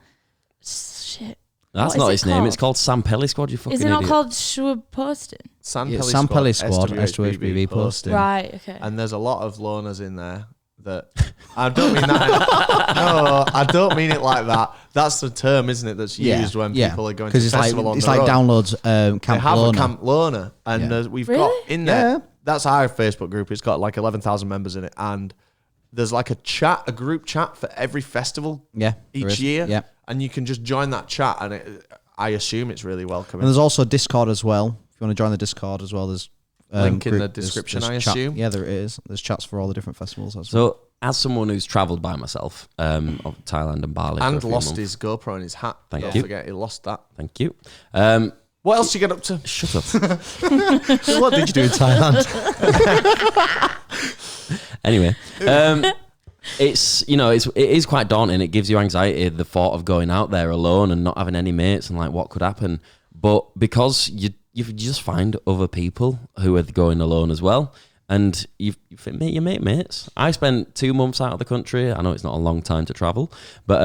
Shit. That's what not is his it name. called? It's called Sam Pelly Squad, you fucking Is it not idiot. called Sure Posting? Sam Yeah, Pelly Sam Squad, Pelly Squad, SWHBB SWHBB posting. Right, okay. And there's a lot of loners in there that I don't mean that. No, I don't mean it like that. That's the term, isn't it? That's used when people are going to a it's festival like on it's their like own. downloads They Camp have Loner. a Camp Loner, and Yeah. we've Really? got in there. Yeah. That's our Facebook group. It's got like 11,000 members in it, and there's like a group chat for every festival Yeah, there each is. year, Yeah. and you can just join that chat, and I assume it's really And welcoming. there's also Discord as well. If you want to join the Discord as well, there's Link in the there's description, I chat. assume. Yeah, there is. There's chats for all the different festivals as well. So, as someone who's travelled by myself, of Thailand and Bali, for a And few lost months- his GoPro and his hat. Thank Don't you. forget, he lost that. Thank you. What else did you get up to? Shut up. What did you do in Thailand? Anyway, it is quite daunting. It gives you anxiety, the thought of going out there alone and not having any mates and like what could happen. But because you just find other people who are going alone as well, and you make mates. I spent 2 months out of the country. I know it's not a long time to travel, but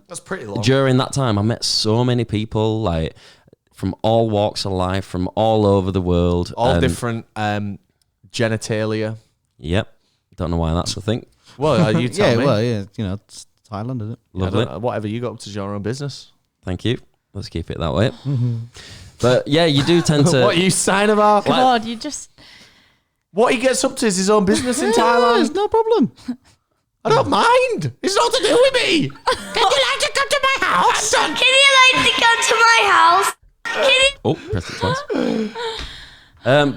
That's pretty long. during that time, I met so many people, like from all walks of life, from all over the world. All different genitalia. Yep. Don't know why that's a thing. Well, you tell me. It's Thailand, isn't it? Lovely. Whatever you got up to your own business. Thank you. Let's keep it that way. But yeah, you do tend to. What are you signing about? God, you just. What he gets up to is his own business in It's Thailand. no problem. I don't mind. It's not to do with me. Can you like to come to my house? Can you like to come to my house? Oh, press it twice.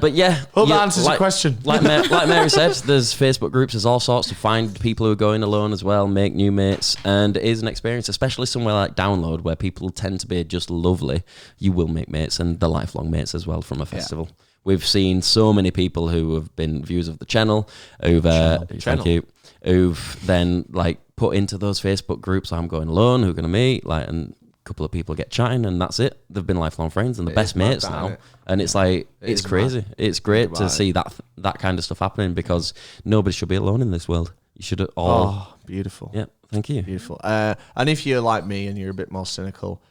But yeah, Hope that answers your question. Like Mary said, there's Facebook groups, there's all sorts to find people who are going alone as well, make new mates, and it is an experience, especially somewhere like Download where people tend to be just lovely. You will make mates, and the lifelong mates as well from a festival. Yeah. We've seen so many people who have been viewers of the channel, thank you, who've then like put into those Facebook groups, I'm going alone, who are going to meet, and couple of people get chatting and that's it. They've been lifelong friends and the best mates now. And it's like, it's crazy. It's great to see that kind of stuff happening because nobody should be alone in this world. You should all... Oh, beautiful. Yeah, thank you. Beautiful. And if you're like me and you're a bit more cynical,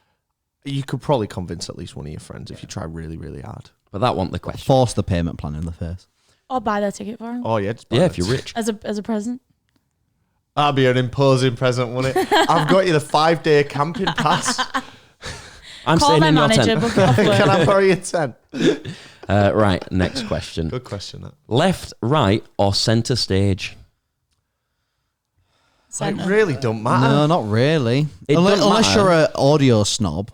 you could probably convince at least one of your friends if you try really, really hard. But that wasn't the question. Force the payment plan in the face. Or buy their ticket for them. Oh, yeah. Yeah, if you're rich. As a present. That'd be an imposing present, wouldn't it? I've got you the 5-day camping pass. I'm Call staying my in your manager, tent. book it off work. Can I borrow your tent? Right, next question. Good question, that. Left, right, or centre stage? Centre. It really don't matter. No, not really. It doesn't Unless matter. you're an audio snob,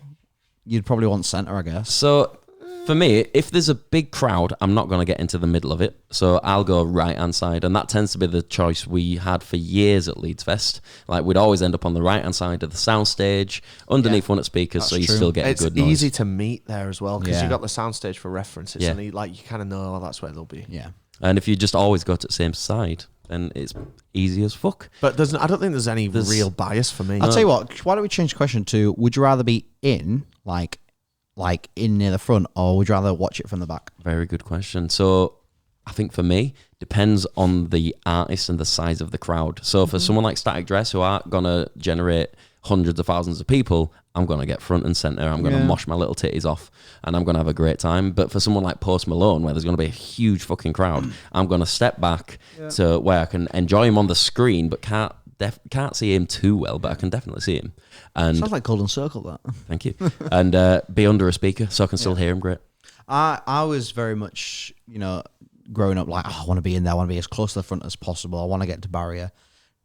you'd probably want centre, I guess. So for me, if there's a big crowd, I'm not going to get into the middle of it. So I'll go right-hand side. And that tends to be the choice we had for years at Leeds Fest. Like we'd always end up on the right-hand side of the sound stage, underneath one of the speakers, so you still get It's a good noise. easy to meet there as well because Yeah. you've got the soundstage for references Yeah. and you kind of know that's where they'll be. Yeah. And if you just always go to the same side, then it's easy as fuck. But I don't think there's any real bias for me. I'll tell you what, why don't we change the question to, would you rather be in, like in near the front, or would you rather watch it from the back? Very good question. So I think for me, depends on the artist and the size of the crowd. So for someone like Static Dress, who aren't going to generate hundreds of thousands of people, I'm going to get front and centre. I'm going to mosh my little titties off and I'm going to have a great time. But for someone like Post Malone, where there's going to be a huge fucking crowd, I'm going to step back to where I can enjoy him on the screen, but can't see him too well, but I can definitely see him. And Sounds like Golden Circle, that. thank you. And be under a speaker so I can still hear him great. I was very much, growing up like, I want to be in there. I want to be as close to the front as possible. I want to get to barrier.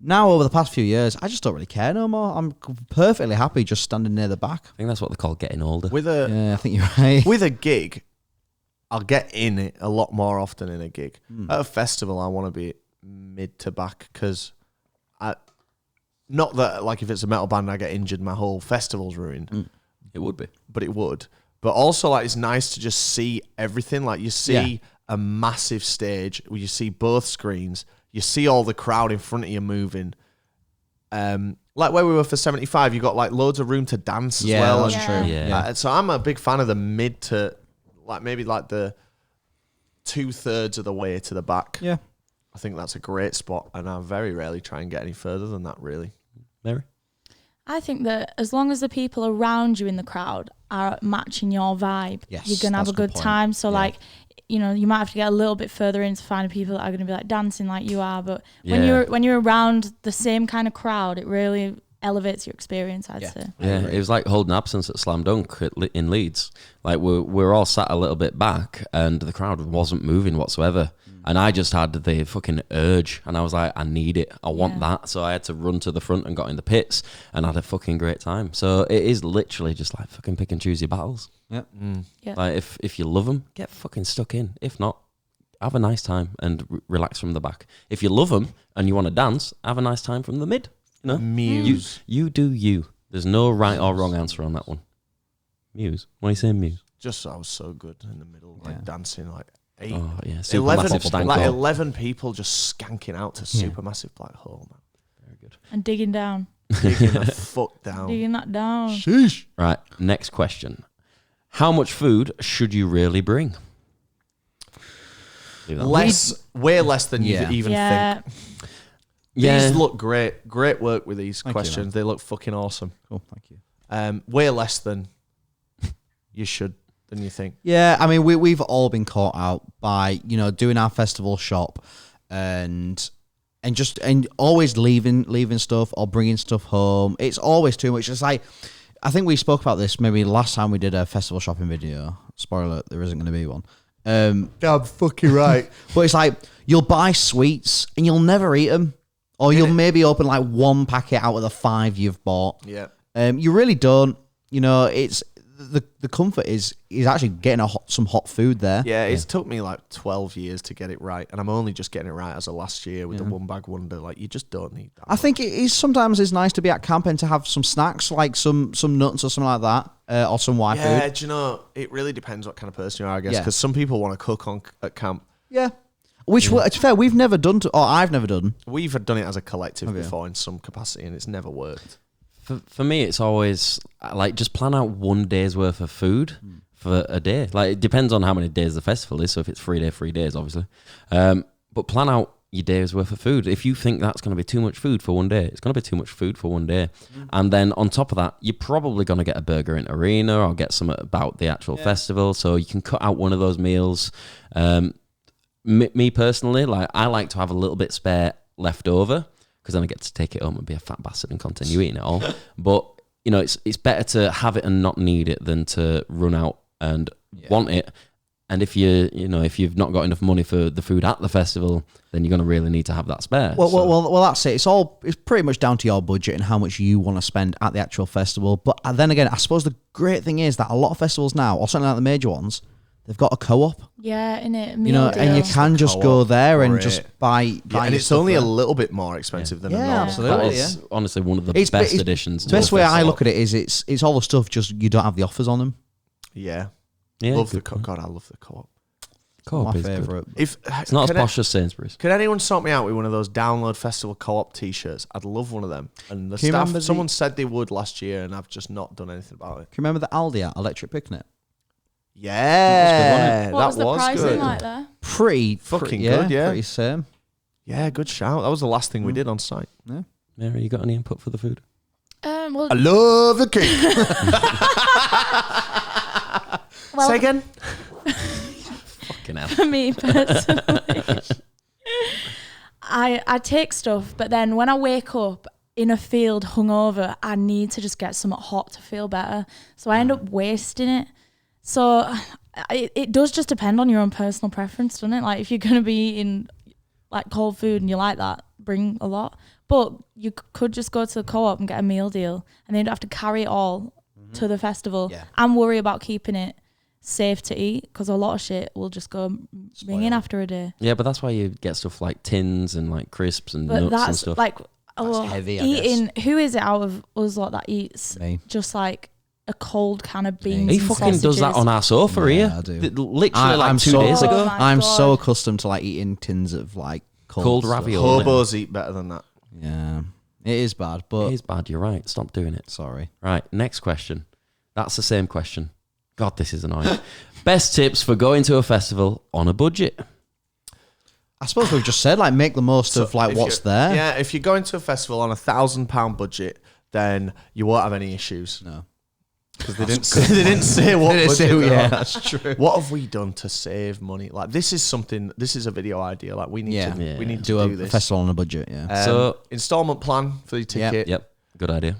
Now, over the past few years, I just don't really care no more. I'm perfectly happy just standing near the back. I think that's what they call getting older. Yeah, I think you're right. With a gig, I'll get in it a lot more often in a gig. At a festival, I want to be mid to back because not that like if it's a metal band I get injured, my whole festival's ruined. It would be. But it would. But also like it's nice to just see everything. Like you see a massive stage where you see both screens, you see all the crowd in front of you moving. Like where we were for 75, you got like loads of room to dance as well. That's true. Yeah. So I'm a big fan of the mid to like maybe like the 2/3 of the way to the back. Yeah. I think that's a great spot, and I very rarely try and get any further than that, really. Mary? I think that as long as the people around you in the crowd are matching your vibe, Yes, you're going to have a that's a good good point. time. So, Yeah. like, you might have to get a little bit further in to find people that are going to be like dancing like you are. But Yeah. when you're around the same kind of crowd, it really elevates your experience, I'd say. Yeah, it was like holding absence at Slam Dunk in Leeds. Like we're all sat a little bit back, and the crowd wasn't moving whatsoever. And I just had the fucking urge, and I was like, I need it, I want that. So I had to run to the front and got in the pits, and had a fucking great time. So it is literally just like fucking pick and choose your battles. Yeah. Yeah. Like if you love them, get fucking stuck in. If not, have a nice time and relax from the back. If you love them and you want to dance, have a nice time from the mid. Muse. You do you. There's no right or wrong answer on that one. Muse. Why are you saying Muse? Just I was so good in the middle, like dancing, like 8. Oh yeah, 11, supermassive stank like hole. 11 people just skanking out to Supermassive Black Hole, man. Very good. And digging down. Digging the fuck down. Digging that down. Sheesh. Right, next question. How much food should you really bring? way less than you even think. These look great. Great work with these questions. They look fucking awesome. Cool, thank you. Way less than you think. Yeah, I mean, we've all been caught out by doing our festival shop and always leaving stuff or bringing stuff home. It's always too much. It's like, I think we spoke about this maybe last time we did a festival shopping video. Spoiler alert, there isn't going to be one. I'm fucking right. But it's like, you'll buy sweets and you'll never eat them. Or you'll maybe open like one packet out of the 5 you've bought. Yeah. You really don't. It's the comfort is actually getting some hot food there. Yeah, it's took me like 12 years to get it right, and I'm only just getting it right as of last year with the one bag wonder. Like, you just don't need that. I think it is sometimes it's nice to be at camp and to have some snacks, like some nuts or something like that, or some white food. Yeah, do you know? It really depends what kind of person you are, I guess, because some people want to cook at camp. Yeah. Which, it's fair, we've never done, or I've never done. We've done it as a collective before in some capacity, and it's never worked. For me, it's always like just plan out 1 day's worth of food for a day. Like, it depends on how many days the festival is. So if it's 3 days, obviously. But plan out your day's worth of food. If you think that's going to be too much food for 1 day, it's going to be too much food for 1 day. And then on top of that, you're probably going to get a burger in arena or get some about the actual festival. So you can cut out one of those meals. Me personally, like, I like to have a little bit spare left over, because then I get to take it home and be a fat bastard and continue eating it all. But it's better to have it and not need it than to run out and want it. And if if you've not got enough money for the food at the festival, then you're going to really need to have that spare. Well, that's it. It's pretty much down to your budget and how much you want to spend at the actual festival. But then again, I suppose the great thing is that a lot of festivals now, or certainly like the major ones, they've got a co-op. Yeah, in it. And you can just go there and just buy and it's only a little bit more expensive than a normal. Absolutely. That is honestly one of the best additions. The best way I look at it is it's all the stuff, just you don't have the offers on them. Yeah. Love the co-op. God, I love the co-op. Co-op My is favourite. It's not as posh as Sainsbury's. Could anyone sort me out with one of those Download Festival co-op t-shirts? I'd love one of them. And the staff, someone said they would last year, and I've just not done anything about it. Can you remember the Aldi at Electric Picnic? Yeah, what was the pricing good. like there? Pretty fucking good, yeah. Pretty same. Yeah, good shout. That was the last thing we did on site. Yeah. Mary, you got any input for the food? Well, I love the cake. Say again. Fucking hell. For me personally, I take stuff, but then when I wake up in a field hungover, I need to just get something hot to feel better. So I end up wasting it. So it does just depend on your own personal preference, doesn't it? Like, if you're going to be eating like cold food and you like that, bring a lot. But you could just go to the co-op and get a meal deal, and then you don't have to carry it all to the festival and worry about keeping it safe to eat, because a lot of shit will just go ringing after a day. Yeah, but that's why you get stuff like tins and like crisps and But nuts that's and stuff. like, That's heavy, I eating. guess. Who is it out of us lot that eats Me. just like a cold can of beans? He and fucking does that sausages? on our sofa here. I do. Literally I'm 2 so- days ago. Oh my I'm so God. accustomed to like eating tins of like Cold stuff. ravioli. Hobos eat better than that. Yeah, it is bad, but It is bad, you're right. Stop doing it. sorry. Right, next question. That's the same question. God, this is annoying. Best tips for going to a festival on a budget? I suppose we've just said like make the most of like if what's you're- there. Yeah, if you're going to a festival on £1,000 budget, then you won't have any issues. No. Because they didn't say what They didn't budget say- they're yeah, on. that's true. What have we done to save money? Like, this is a video idea. Like, we need Yeah. to we need Do to a do this. festival on a budget. Yeah. So- installment plan for the ticket. Yep, good idea.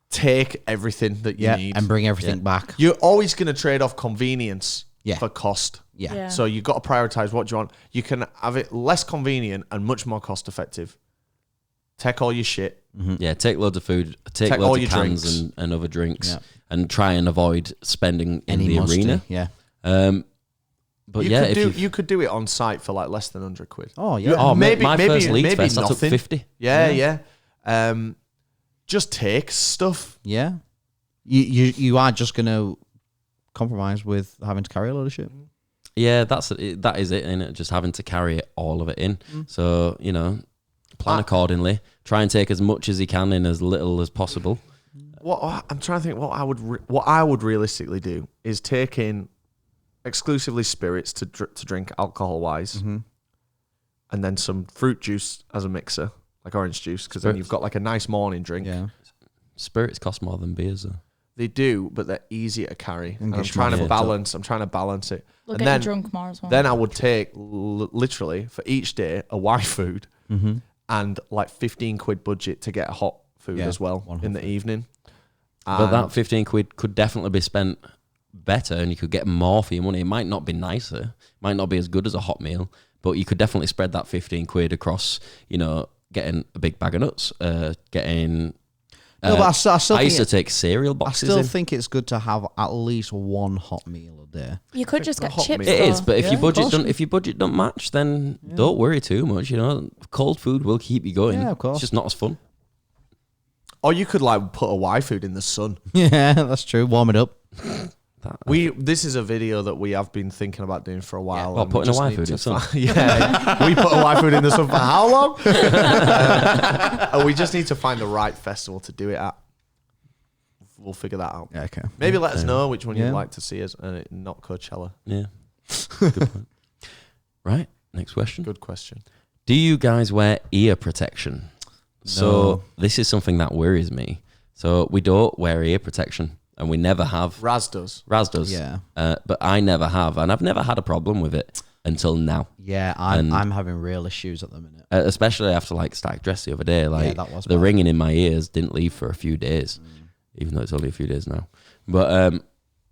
Take everything that you need. and bring everything back. You're always going to trade off convenience for cost. Yeah. Yeah. So you've got to prioritize what you want. You can have it less convenient and much more cost effective. Take all your shit. Yeah, take loads of food, take Take all loads your of cans drinks. and other drinks, Yeah. and try and avoid spending in Any the must arena. do, Yeah. But you yeah, could if you could do it on site for like less than £100. Oh yeah. Oh, maybe- my maybe- first Leeds maybe Fest, I took nothing. 50. Yeah. Just take stuff. Yeah. You are just gonna compromise with having to carry a load of shit. Yeah, that is it, innit? Just having to carry all of it in. So, plan accordingly. Try and take as much as you can in as little as possible. What I'm trying to think, what I would realistically do is take in exclusively spirits to drink alcohol wise, and then some fruit juice as a mixer, like orange juice, because then you've got like a nice morning drink. Yeah. Spirits cost more than beers, though. They do, but they're easier to carry. And I'm get trying to fucked balance. I'm trying to balance it. They'll And get then, you drunk more as well. then I would take literally for each day a Y food and like 15 quid budget to get a hot food as well in the evening. But that 15 quid could definitely be spent better, and you could get more for your money. It might not be nicer, might not be as good as a hot meal, but you could definitely spread that 15 quid across, you know, getting a big bag of nuts, getting... No, but I still I used think to take cereal I boxes still in. think it's good to have at least one hot meal a day. you could just get hot chips. meal. It is, though. but Yeah, if your budget don't match, then don't worry too much. You know, cold food will keep you going. Yeah, of course. It's just not as fun. Or you could like put a Y food in the sun. Yeah, that's true. Warm it up. This is a video that we have been thinking about doing for a while. Well, and we putting a just Y need food to in sun. yeah, we put a Y food in the sun for how long? And we just need to find the right festival to do it at. We'll figure that out. Yeah, okay. Maybe let us know which one Yeah. you'd like to see us, not Coachella. Yeah. Good point. Right. Next question. Good question. Do you guys wear ear protection? So this is something that worries me. So we don't wear ear protection, and we never have. Raz does. Raz does. Yeah. But I never have, and I've never had a problem with it until now. Yeah, I'm having real issues at the minute. Especially after like Static Dress the other day. Like that was the bad. ringing in my ears didn't leave for a few days, even though it's only a few days now. But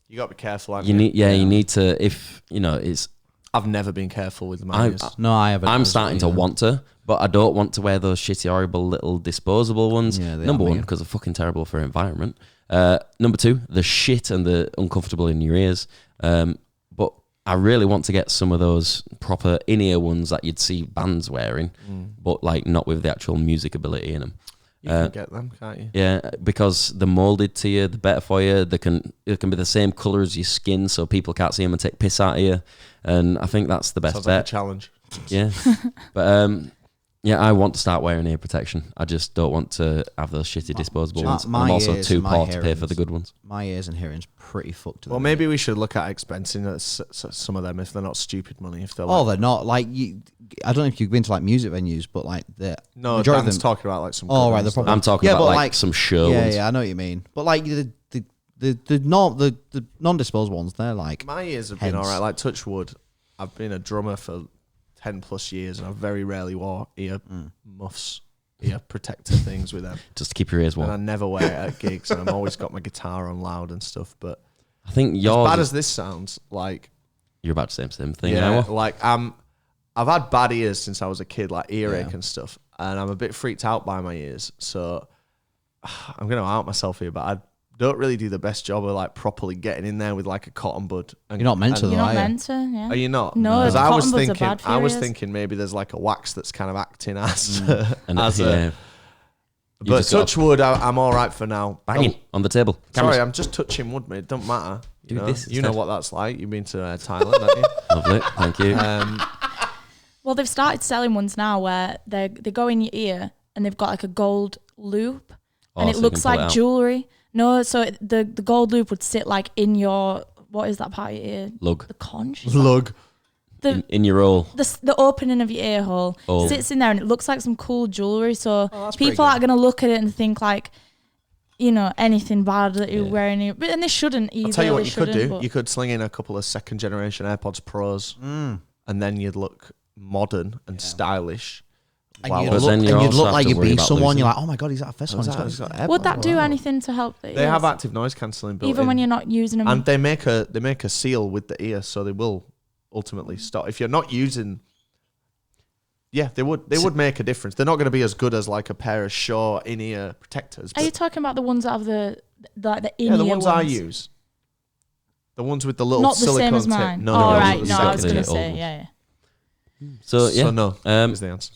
You got to be careful. you need, you need to. If you know, it's. I've never been careful with my ears. No, I haven't. I'm starting to want to, but I don't want to wear those shitty, horrible little disposable ones. Yeah, they Number are one, mean. because they're fucking terrible for the environment. Number two, the shit and the uncomfortable in your ears. But I really want to get some of those proper in-ear ones that you'd see bands wearing, but like not with the actual music ability in them. You can get them, can't you? Yeah, because they're molded to you, they're better for you. It can be the same colour as your skin, so people can't see them and take piss out of you. And I think that's the best Sounds like a bet. challenge. Yeah, but yeah, I want to start wearing ear protection. I just don't want to have those shitty disposable ones. my I'm also ears too and my poor to pay for hearings. the good ones. My ears and hearing's pretty fucked. Well, maybe we should look at expensing some of them if they're not stupid money. If they're Oh, like, they're not like you. I don't know if you've been to like music venues, but like the no, majority of Dan's them. talking about like some. Oh, good right, ones they're probably- that- I'm talking Yeah, about but like some show yeah, ones. yeah, I know what you mean. But like the non-disposable ones, they're like My ears have been Hence. all right. Like touch wood, I've been a drummer for 10 plus years, and I very rarely wore ear muffs, ear protector things with them. Just to keep your ears And I warm. never wear it at gigs, and I've always got my guitar on loud and stuff. But I think as yours. bad as this sounds, like You're about to say the same thing. yeah, Now. like I've had bad ears since I was a kid, like earache and stuff, and I'm a bit freaked out by my ears. So I'm gonna out myself here, but I don't really do the best job of like properly getting in there with like a cotton bud. And, You're not meant to, You're though, not are you? meant to, yeah. Are you not? No, because I was cotton buds are thinking, bad for I your was ears. thinking maybe there's like a wax that's kind of acting as, And as yeah, a. you But just gotta touch wood, I'm all right for now. banging on the table. Sorry, Cameras. I'm just touching wood, mate. It don't matter. Do this you know instead. what that's like. You've been to Thailand, haven't you? Lovely, thank you. Well, they've started selling ones now where they go in your ear and they've got like a gold loop and Oh, it so you looks can pull it like out. jewelry. No, so the gold loop would sit like in your, what is that part of your ear? Lug The conch? Is that- Lug. in your roll. the opening of your ear hole Oh. sits in there and it looks like some cool jewelry. So that's pretty people good. aren't going to look at it and think like, you know, anything bad that you're Yeah. wearing. But and they shouldn't either. I'll tell you what They you could shouldn't, do. but- You could sling in a couple of second generation AirPods Pros, and then you'd look modern and stylish. And Wow. you'd But look, then you and you'd also look have like to you'd worry be about someone. losing. You're like, oh my god, he's at a festival. He's got AirPods. Would that do Wow. anything to help the ears? They have active noise cancelling built even in. when you're not using them? And they make a seal with the ear, so they will ultimately stop. If you're not using, yeah, they would make a difference. They're not going to be as good as like a pair of Shaw in-ear protectors. Are you But talking about the ones that have the in-ear yeah, the ones I ones? use, the ones with the little Not the silicone same as tip. mine. No, oh, no, right. those No, are I was exactly going to the old say, ones. yeah. So yeah, So no, is the answer.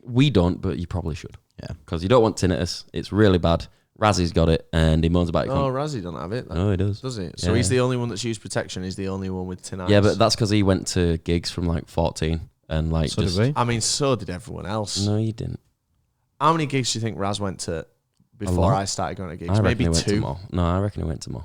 we don't, but you probably should. Yeah. Because you don't want tinnitus. It's really bad. Razzy's got it, and he moans about it. Oh, Razzie don't have it. No, he does. Does he? So Yeah. he's the only one that's used protection. He's the only one with tinnitus. Yeah, but that's because he went to gigs from like 14 and like So just. did we. I mean, so did everyone else. No, you didn't. How many gigs do you think Raz went to before lot. I started going to gigs? I reckon Maybe he went to two. more. No, I reckon he went to more.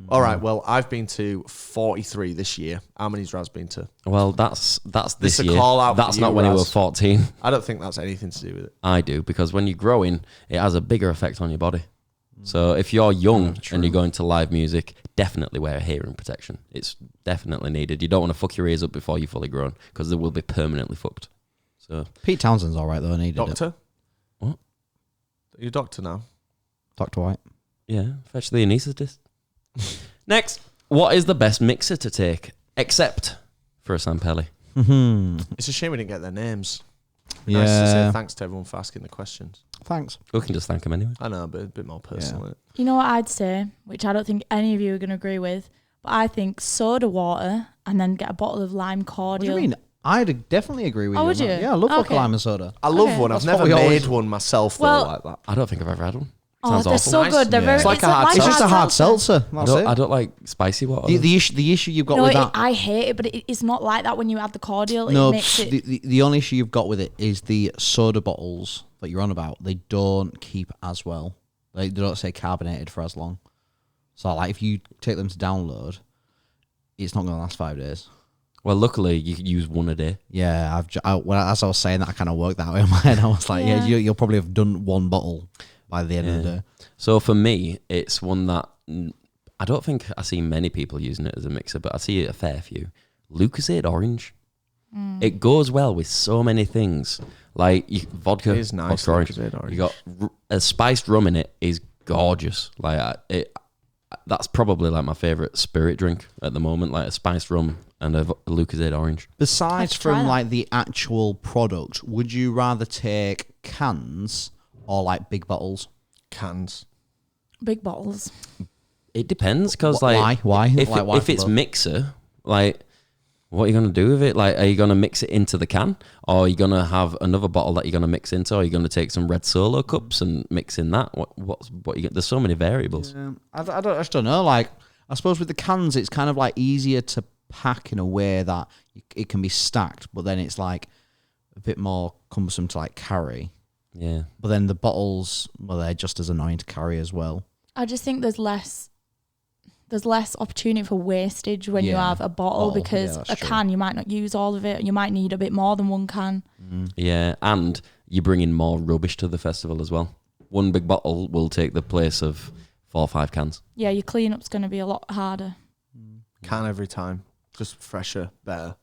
All right. Well, I've been to 43 this year. How many's Raz been to? Well, that's this a year. call out for That's you, not when you were Raz. 14. I don't think that's anything to do with it. I do, because when you're growing, it has a bigger effect on your body. So if you're young and you're going to live music, definitely wear hearing protection. It's definitely needed. You don't want to fuck your ears up before you're fully grown, because they will be permanently fucked. So Pete Townsend's all right though. I needed it. Doctor? What? You're a doctor now. Dr. White. yeah, fetch the anaesthetist. Next, what is the best mixer to take, except for a Sampelli? It's a shame we didn't get their names. Nice to say thanks to everyone for asking the questions. Thanks. We can just thank him anyway. I know, but a bit more personal. Isn't it? You know what I'd say, which I don't think any of you are going to agree with, but I think soda water and then get a bottle of lime What cordial. do you mean? I'd definitely agree with Oh, you. would on that. you? Yeah, I love vodka Okay. lime and soda. I love Okay. one. I've That's never what we made always- one myself though Well- like that. I don't think I've ever had one. Oh, Sounds they're awful. so Nice. good. They're Yeah. very. It's like a hard It's just a hard seltzer. I That's don't, I it. don't like spicy water. The issue you've got No, with that. I hate it, but it's not like that when you add the cordial. No, it makes it. the only issue you've got with it is the soda bottles that you're on about. They don't keep as well. They don't stay carbonated for as long. So, like, if you take them to download, it's not going to last 5 days. Well, luckily, you could use one a day. Yeah, as I was saying that, I kind of worked that way in my head. I was like, Yeah. you'll probably have done one bottle by the end of the day. So for me, it's one that I don't think I see many people using it as a mixer, but I see a fair few. Lucozade Orange. It goes well with so many things. Like vodka, It is nice, vodka orange. Lucozade Orange. You got a spiced rum in it is gorgeous. Like that's probably like my favorite spirit drink at the moment. Like a spiced rum and a Lucozade Orange. Besides I'd try from that. like the actual product, would you rather take cans or like big bottles? Cans. Big bottles. It depends, because like Why? if Like, why if for it's both? mixer, like what are you gonna do with it? Like, are you gonna mix it into the can, or are you gonna have another bottle that you're gonna mix into? Or are you gonna take some red Solo cups and mix in that? What you get? There's so many variables. I just don't know. Like, I suppose with the cans, it's kind of like easier to pack in a way that it can be stacked, but then it's like a bit more cumbersome to like carry. Yeah, But then the bottles, well, they're just as annoying to carry as well. I just think there's less opportunity for wastage when you Yeah. have a bottle, Bottle, because yeah, that's a true. can you might not use all of it. You might need a bit more than one can. yeah, and you bring in more rubbish to the festival as well. One big bottle will take the place of 4 or 5 cans. Yeah, your cleanup's going to be a lot harder. Can every time. Just fresher, better.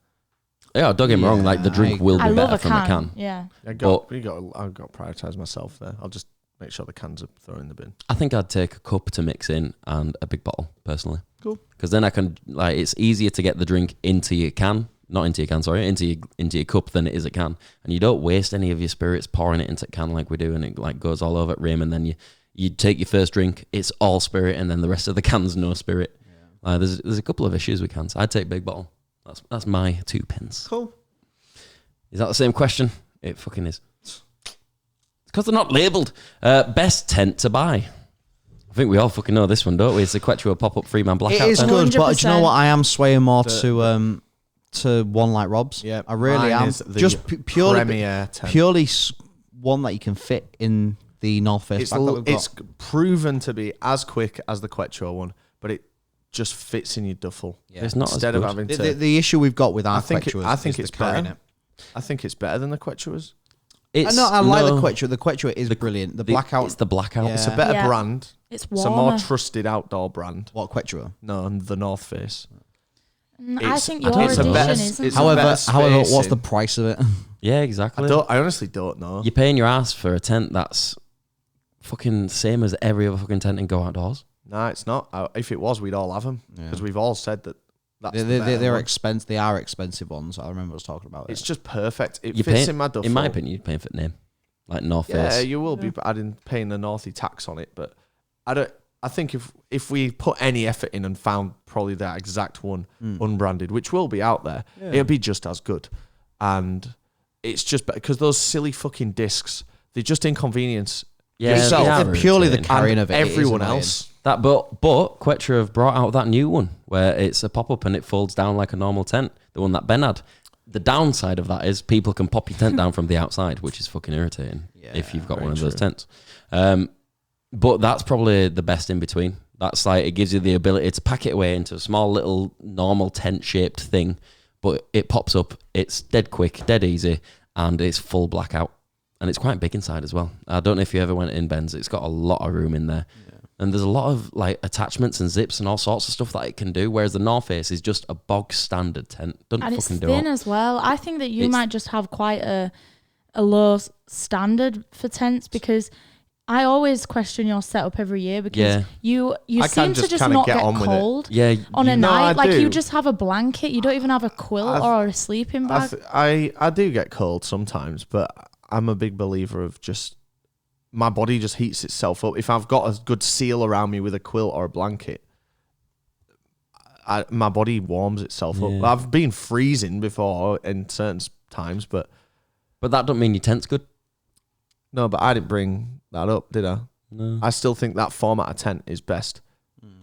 Yeah, don't get me wrong. Like the drink will I be love better a from can. a can. Yeah. I've got to prioritise myself there. I'll just make sure the cans are thrown in the bin. I think I'd take a cup to mix in and a big bottle personally. Cool. Because then I can it's easier to get the drink into your can, not into your can, sorry, into your cup than it is a can, and you don't waste any of your spirits pouring it into a can like we do, and it like goes all over rim, and then you take your first drink, it's all spirit, and then the rest of the can's no spirit. Yeah. There's a couple of issues with cans. I'd take big bottle. That's my 2 pence. Cool. Is that the same question? It fucking is. Because they're not labelled. Best tent to buy. I think we all fucking know this one, don't we? It's the Quechua pop-up 3-man blackout It is tent. good, but do you know 100%. what? I am swaying more to one like Rob's. Yeah, I really mine am. is the Just purely Premier tent. one that you can fit in the North Face It's, bag that we've got. it's proven to be as quick as the Quechua one, but it just fits in your duffel. Yeah. It's not as Instead of good. having to, The issue we've got with our I think Quechuas I think is it's the carrying better. I think it's better than the Quechuas. It's, I like no, the Quechua. The Quechua is brilliant. The blackout. It's the blackout. Yeah. It's a better Yeah. brand. It's It's a warmer. more trusted outdoor brand. What Quechua? No, the North Face. I it's- think I your don't- it's a edition better- isn't. it's- it? better However, what's spacing. the price of it? Yeah, exactly. I honestly don't know. You're paying your ass for a tent that's fucking same as every other fucking tent in Go Outdoors. No, it's not. If it was, we'd all have them because we've all said that. That's They're one. expensive. They are expensive ones. I remember us talking about It's it. just perfect. It You're fits paying, in my duffel. in my opinion, you're paying for the name. Like North Yeah, Face. you will be paying the Northy tax on it, but I think if we put any effort in and found probably that exact one unbranded, which will be out there, it'll be just as good. And it's just because those silly fucking discs, they just inconvenience Yeah, yourself they are They're purely the irritating. carrying and of it. It is everyone annoying. else. But Quechua have brought out that new one where it's a pop-up and it folds down like a normal tent. The one that Ben had. The downside of that is people can pop your tent down from the outside, which is fucking irritating if you've got one of those tents. But that's probably the best in between. That's like, it gives you the ability to pack it away into a small little normal tent shaped thing, but it pops up. It's dead quick, dead easy, and it's full blackout. And it's quite big inside as well. I don't know if you ever went in Ben's. It's got a lot of room in there. Yeah. And there's a lot of like attachments and zips and all sorts of stuff that it can do, whereas the North Face is just a bog standard tent. Doesn't and fucking do it's thin it. as well. I think that you might just have quite a low standard for tents, because I always question your setup every year, because you seem to just not get cold on a night. Like you just have a blanket. You don't even have a quilt or a sleeping bag. I do get cold sometimes, but I'm a big believer of just my body just heats itself up. If I've got a good seal around me with a quilt or a blanket, my body warms itself up. I've been freezing before in certain times, but that don't mean your tent's good. No, but I didn't bring that up, did I? No. I still think that format of tent is best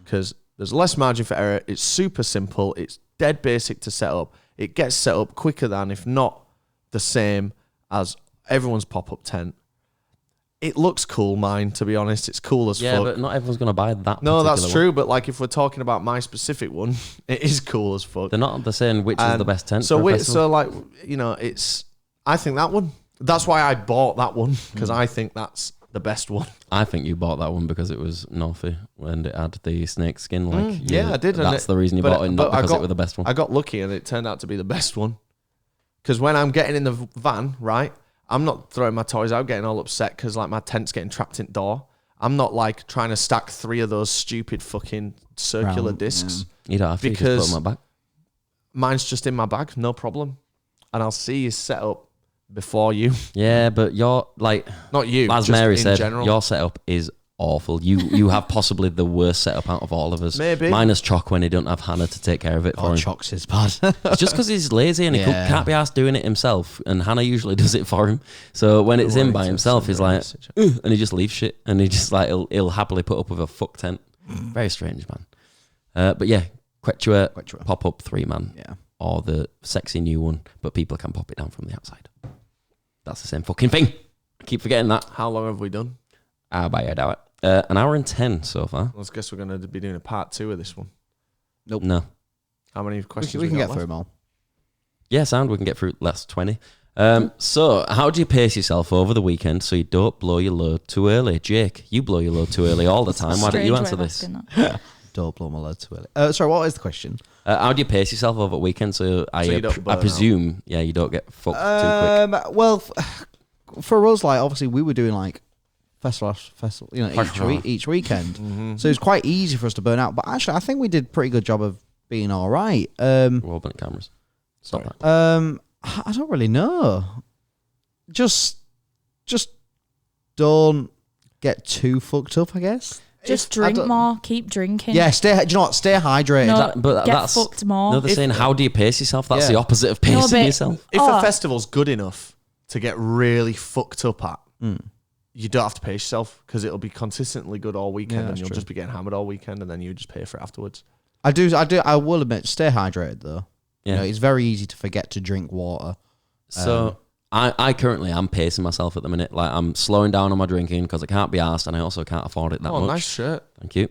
because there's less margin for error. It's super simple. It's dead basic to set up. It gets set up quicker than, if not the same as everyone's pop-up tent. It looks cool, mine, to be honest. It's cool as fuck. Yeah, but not everyone's going to buy that. No, that's one. true. But like, if we're talking about my specific one, it is cool as fuck. They're not the saying which is the best tent. So like, you know, I think that one. That's why I bought that one, because I think that's the best one. I think you bought that one because it was Northy and it had the snake skin. Like, I did. That's the reason you bought it, not because it was the best one. I got lucky and it turned out to be the best one. Because when I'm getting in the van, right, I'm not throwing my toys out, getting all upset because like my tent's getting trapped in the door. I'm not like trying to stack 3 of those stupid fucking circular discs. You don't have to, because just put them in my bag. Mine's just in my bag, no problem. And I'll see you set up before you. Yeah, but you're like, not you, as just Mary in said, general. your setup is awful. You have possibly the worst setup out of all of us. Maybe. Minus Choc when he don't have Hannah to take care of it for him. Choc's his bad. It's just because he's lazy and he can't be asked doing it himself, and Hannah usually does it for him. So when it's in by himself, he's like, and he just leaves shit, and he just like he'll happily put up with a fuck tent. Very strange, man. But yeah, Quechua pop up 3-man, or the sexy new one, but people can pop it down from the outside. That's the same fucking thing. I keep forgetting that. How long have we done? By a doubt. An hour and 10 so far. I guess we're going to be doing a part 2 of this one. Nope. No. How many questions we can got get left? through them all. Yeah, sound. We can get through last 20. So, how do you pace yourself over the weekend so you don't blow your load too early? Jake, you blow your load too early all the time. Why don't you answer this? Don't blow my load too early. Sorry, what is the question? How do you pace yourself over the weekend so I presume, you don't get fucked too quick? Well, for us, like, obviously, we were doing, like, festival, you know, each weekend. Mm-hmm. So it was quite easy for us to burn out. But actually, I think we did a pretty good job of being all right. We're opening cameras. Stop that. I don't really know. Just don't get too fucked up, I guess. Just drink more, keep drinking. Yeah, stay hydrated. No, get fucked more. No, they're saying, how do you pace yourself? That's the opposite of pacing yourself. If a festival's good enough to get really fucked up at, you don't have to pace yourself because it'll be consistently good all weekend, and you'll just be getting hammered all weekend, and then you just pay for it afterwards. I will admit, stay hydrated though. Yeah. You know, it's very easy to forget to drink water. So I currently am pacing myself at the minute. Like, I'm slowing down on my drinking because I can't be arsed, and I also can't afford it that much. Oh, nice shirt. Thank you.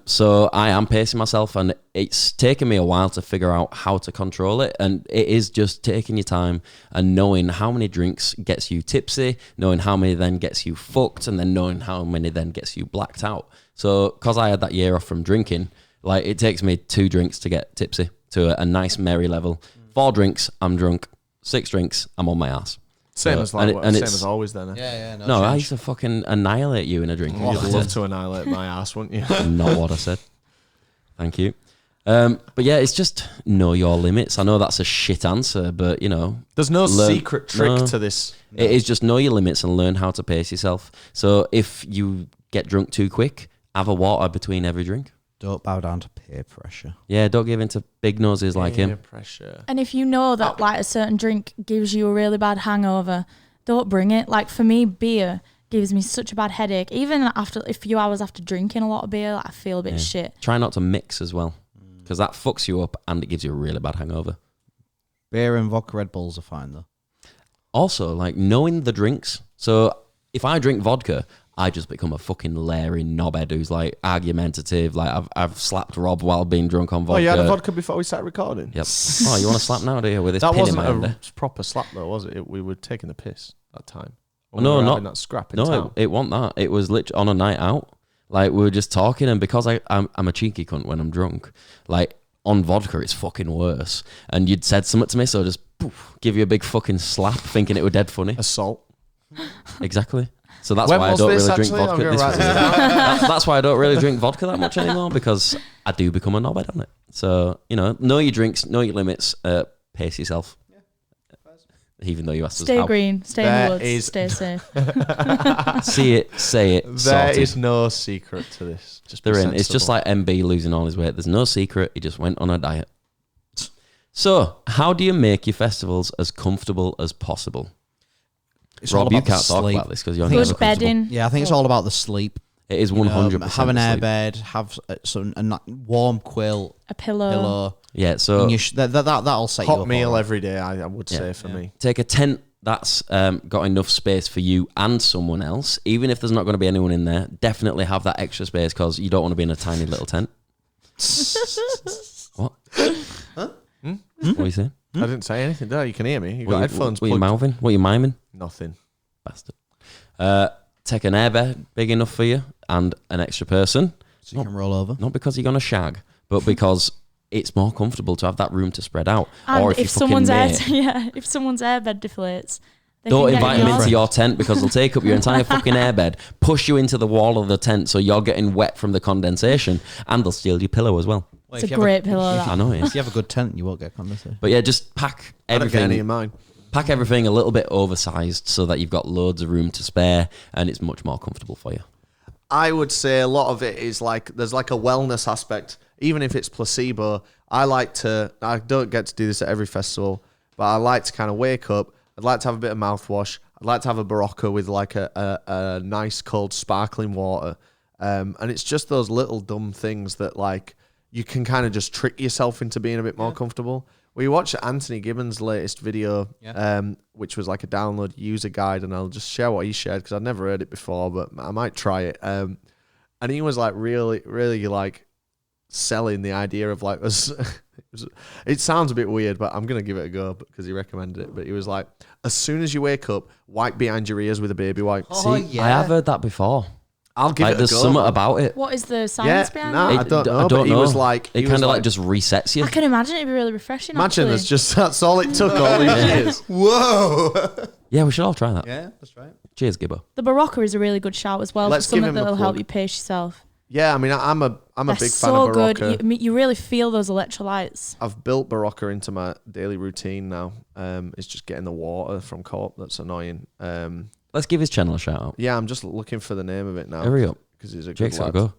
So I am pacing myself, and it's taken me a while to figure out how to control it. And it is just taking your time and knowing how many drinks gets you tipsy, knowing how many then gets you fucked, and then knowing how many then gets you blacked out. So because I had that year off from drinking, like, it takes me 2 drinks to get tipsy to a nice merry level. 4 drinks, I'm drunk. 6 drinks, I'm on my ass. Same as always then. No, I used to fucking annihilate you in a drink. You'd love to annihilate my ass, wouldn't you? Not what I said. Thank you. But yeah, it's just know your limits. I know that's a shit answer, but you know, there's no secret trick to this. No. It is just know your limits and learn how to pace yourself. So if you get drunk too quick, have a water between every drink. Don't bow down to peer pressure. Yeah, don't give in to big noses like him. Pressure. And if you know that like a certain drink gives you a really bad hangover, don't bring it. Like for me, beer gives me such a bad headache. Even after a few hours after drinking a lot of beer, like, I feel a bit shit. Try not to mix as well, because that fucks you up and it gives you a really bad hangover. Beer and vodka Red Bulls are fine though. Also, like, knowing the drinks. So if I drink vodka, I just become a fucking Larry knobhead who's like argumentative. Like I've slapped Rob while being drunk on vodka. Oh, you had a vodka before we started recording? Yep. Oh, you want to slap now, do you? With this That pin in wasn't my a hand? proper slap though, was it? We were taking the piss that time. No, we were not having that scrap in No, town. it wasn't that. It was literally on a night out. Like we were just talking, and because I'm a cheeky cunt when I'm drunk, like on vodka it's fucking worse. And you'd said something to me, so I just poof, give you a big fucking slap, thinking it were dead funny. Assault. Exactly. So that's When why I was don't this, really drink actually? vodka. I'm gonna write this That's why I don't really drink vodka that much anymore, because I do become a knobhead on it. So know your drinks, know your limits, pace yourself. Even though you asked us Stay how. green, stay in There the woods, is- stay safe. See it, say it. There sorted. is no secret to this. Just be They're in. It's just sensible. like MB losing all his weight. There's no secret. He just went on a diet. So, how do you make your festivals as comfortable as possible? It's all Rob, you about the can't talk sleep. about this because you're Good never Good comfortable. bedding. Yeah, I think it's all about the sleep. It is You know, 100%. have an sleep. airbed, have warm quilt, A pillow. pillow. Yeah, so in your that'll set you hot up. meal all right. every day. I would Yeah. say for me. take a tent that's got enough space for you and someone else. Even if there's not going to be anyone in there, definitely have that extra space because you don't want to be in a tiny little tent. What? Huh? What are you saying? I didn't say anything. There, you can hear me. You got What headphones. What are you plugged. mouthing? What are you miming? Nothing. Bastard. Take an airbed big enough for you and an extra person. So you can roll over. Not because you're going to shag, but because it's more comfortable to have that room to spread out. And or if you someone's fucking if someone's airbed deflates, they don't can get invite in them into yours. your tent because they'll take up your entire fucking airbed, push you into the wall of the tent so you're getting wet from the condensation, and they'll steal your pillow as well. It's a great pillow. I know it If is. you have a good tent, you won't get condensation. But yeah, just pack I don't get any everything. in mine. Pack everything a little bit oversized so that you've got loads of room to spare, and it's much more comfortable for you. I would say a lot of it is like there's like a wellness aspect, even if it's placebo. I don't get to do this at every festival, but I like to kind of wake up. I'd like to have a bit of mouthwash. I'd like to have a Barocca with like a nice cold sparkling water. And it's just those little dumb things that like you can kind of just trick yourself into being a bit more comfortable. We watched Anthony Gibbons' latest video, which was like a download user guide, and I'll just share what he shared because I'd never heard it before, but I might try it. And he was like really, really like selling the idea of like it sounds a bit weird, but I'm gonna give it a go because he recommended it. But he was like, as soon as you wake up, wipe behind your ears with a baby wipe. See, I have heard that before. I'll give Like, it a there's go. something man. about it. What is the Yeah, science behind nah, it? I don't know. I don't but he know. was like, It he kind was of like just resets you. I can imagine it'd be really refreshing. imagine actually. it's just that's all it took all these years. Whoa. Yeah, we should all try that. Yeah, that's right. Cheers, Gibbo. The Barocca is a really good shout as well. Let's for give something him a that'll help plug. you pace yourself. Yeah, I mean, I'm a They're big fan so of good. Barocca. You really feel those electrolytes. I've built Barocca into my daily routine now. It's just getting the water from Co-op that's annoying. Let's give his channel a shout out. Yeah, I'm just looking for the name of it now. Hurry up. Because he's a Jake's good got to lad.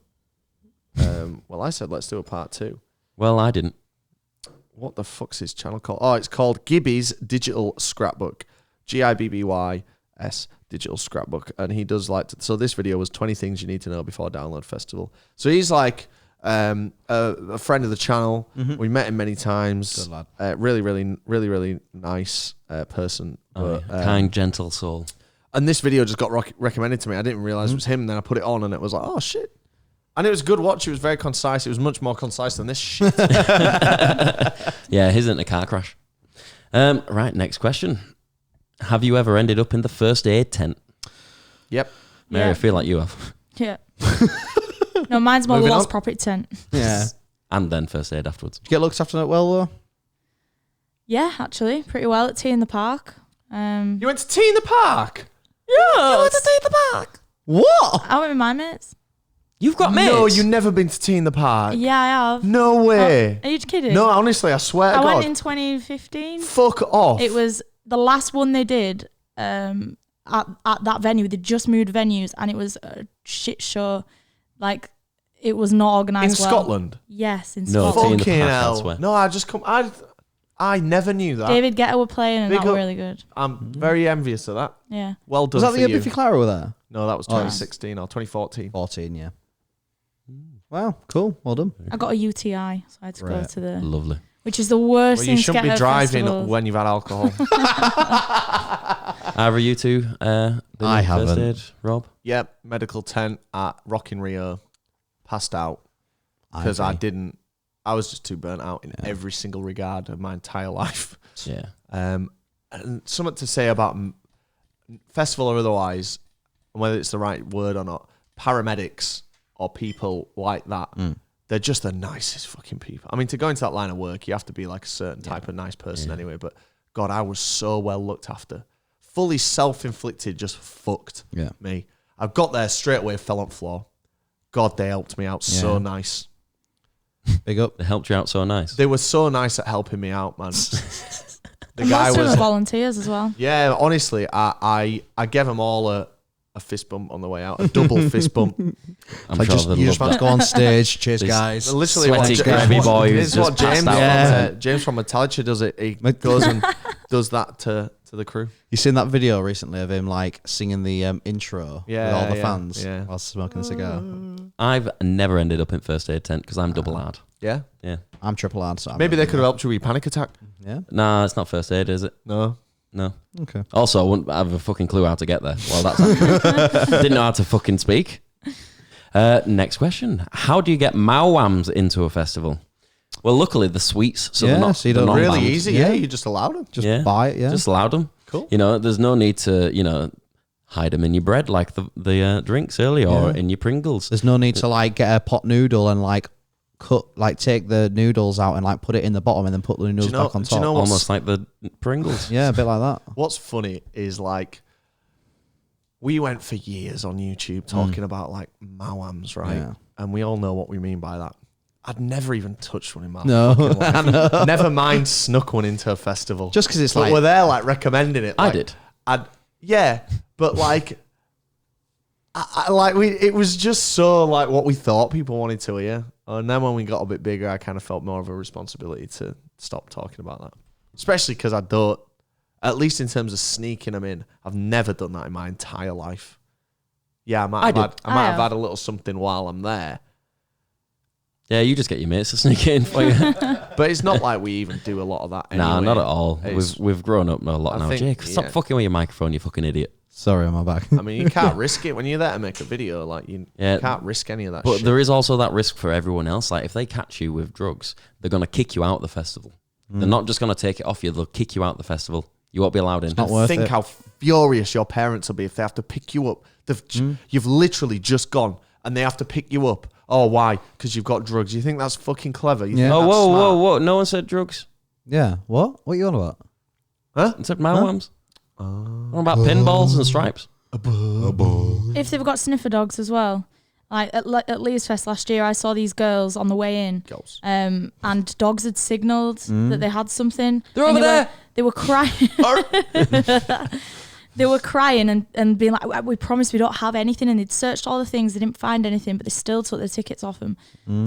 go. Well, I said let's do a part 2. Well, I didn't. What the fuck's his channel called? Oh, it's called Gibby's Digital Scrapbook. GIBBYS Digital Scrapbook. And he does like so this video was 20 things you need to know before Download Festival. So he's like a friend of the channel. We met him many times. Good lad. Really nice person. Oh, But, yeah. Kind, gentle soul. and this video just got recommended to me. I didn't realize it was him. And then I put it on and it was like, oh shit. And it was a good watch. It was very concise. It was much more concise than this shit. Yeah, his isn't a car crash. Right, next question. Have you ever ended up in the first aid tent? Yep. Mary, Yeah. I feel like you have. Yeah. No, mine's more Moving lost on. property tent. Yeah. And then first aid afterwards. Did you get looked after that well, though? Yeah, actually, pretty well at Tea in the Park. You went to tea in the park? Yeah, the park. What? I went with my mates. You've got mates. No, you've never been to tea in the park. Yeah, I have. No way. Are you kidding? No, honestly, I swear to I God. went in 2015. Fuck off. It was the last one they did at that venue. They just moved venues, and it was a shit show. Like, it was not in organised well. Scotland. Yes, in No, Scotland. Tea in the Fucking park, hell. elsewhere. No, I never knew that. David Guetta were playing, and Big that were up. really good. I'm very envious of that. Yeah. Well done Was that for the year you. Biffy Clyro were there? No, that was Oh, 2016 or 2014. 14, yeah. Wow, cool. Well done. I got a UTI, so I had to go Right. to the Lovely. which is the worst Well, thing you to get shouldn't be at driving festivals. when you've had alcohol. Either you two, been I in first haven't. aid, Rob? Yep, medical tent at Rock in Rio. Passed out because I was just too burnt out in every single regard of my entire life. Yeah. And something to say about festival or otherwise, and whether it's the right word or not, paramedics or people like that, they're just the nicest fucking people. I mean, to go into that line of work, you have to be like a certain type of nice person anyway, but God, I was so well looked after. Fully self-inflicted, just fucked me. I got there straight away, fell on the floor. God, they helped me out so nice. Big up. They helped you out so nice. They were so nice at helping me out, man. The And guy most of them was are volunteers as well. Yeah, honestly, I gave them all a fist bump on the way out, a double fist bump. I'm Like sure just, they'll you love just want that. to go on stage, cheers These guys. Literally, Sweaty, grabby boy who's This is what just passed James, out. James from Metallica does it. He goes and does that to the crew. You seen that video recently of him like singing the intro with all the fans while smoking a cigar? I've never ended up in first aid tent because I'm double hard. Yeah, Yeah. I'm triple hard, so maybe they could have helped you with your panic attack. Yeah. Nah, it's not first aid, is it? No, No. Okay. Also, I wouldn't have a fucking clue how to get there. Well, that's happened. Didn't know how to fucking speak. Next question. How do you get mawams into a festival? Well, luckily the sweets, so they're Yeah, not so you they're don't not really banned. easy. Yeah. Yeah, you just allowed them. Just buy it. Yeah. Just allowed them. Cool. You know, there's no need to, hide them in your bread like the drinks earlier or in your Pringles. There's no need to like get a pot noodle and like take the noodles out and like put it in the bottom and then put the noodles back on do you top. know what's- Almost like the Pringles. Yeah, a bit like that. What's funny is like we went for years on YouTube talking about like mawams, right? Yeah. And we all know what we mean by that. I'd never even touched one in my No, fucking life. Never mind snuck one into a festival. Just 'cause it's but like- we're there like recommending it. I Like, did. But like it was just so like what we thought people wanted to hear. And then when we got a bit bigger, I kind of felt more of a responsibility to stop talking about that. Especially because I don't, at least in terms of sneaking them in, I've never done that in my entire life. Yeah, I might have had a little something while I'm there. Yeah, you just get your mates to sneak it in for you. But it's not like we even do a lot of that anyway. Nah, not at all. It's- We've grown up a lot I now. think- Jake, stop yeah. fucking with your microphone, you fucking idiot. Sorry on my back. I mean, you can't risk it when you're there to make a video. Like, you can't risk any of that But shit. there is also that risk for everyone else. Like, if they catch you with drugs, they're going to kick you out of the festival. They're not just going to take it off you. They'll kick you out the festival. You won't be allowed in. not worth Think it. how furious your parents will be if they have to pick you up. You've literally just gone and they have to pick you up. Oh, why? Because you've got drugs. You think that's fucking clever? You Yeah. think Oh, that's whoa, smart? whoa, whoa. No one said drugs. Yeah. What? What are you on about? Huh? It said mawams. What about pinballs and stripes? If they've got sniffer dogs as well. Like at Leeds Fest last year, I saw these girls on the way in, Girls. and dogs had signalled that they had something. They're and over there. They were crying. They were crying and being like, "We promise we don't have anything." And they'd searched all the things, they didn't find anything, but they still took their tickets off them.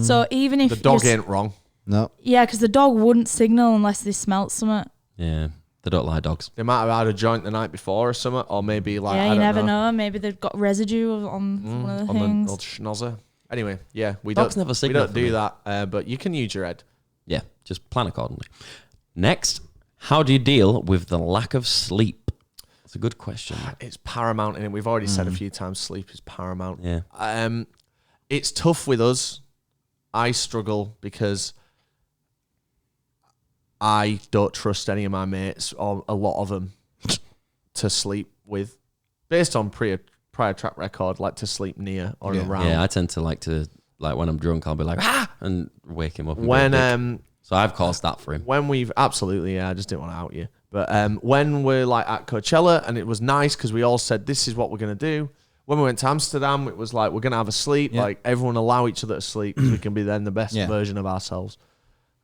So even if The dog you're ain't wrong. No. because the dog wouldn't signal unless they smelt something. Yeah, they don't lie, dogs. They might have had a joint the night before or something, or maybe like Yeah, I you don't never know. Maybe they've got residue on one of the on things. the old schnozzer. Anyway, yeah, we Dogs don't never we signal don't for do me. that, but you can use your head. Yeah, just plan accordingly. Next, how do you deal with the lack of sleep? It's a good question. It's paramount, and we've already said a few times sleep is paramount. Yeah. It's tough with us. I struggle because I don't trust any of my mates or a lot of them to sleep with, based on prior track record, like to sleep near or around. Yeah, I tend to when I'm drunk, I'll be like, and wake him up. And go big. So I've caused that for him. When we've absolutely, I just didn't want to out you. But when we're like at Coachella, and it was nice because we all said this is what we're gonna do. When we went to Amsterdam, it was like we're gonna have a sleep. Yeah. Like everyone allow each other to sleep because we can be then the best Yeah. version of ourselves.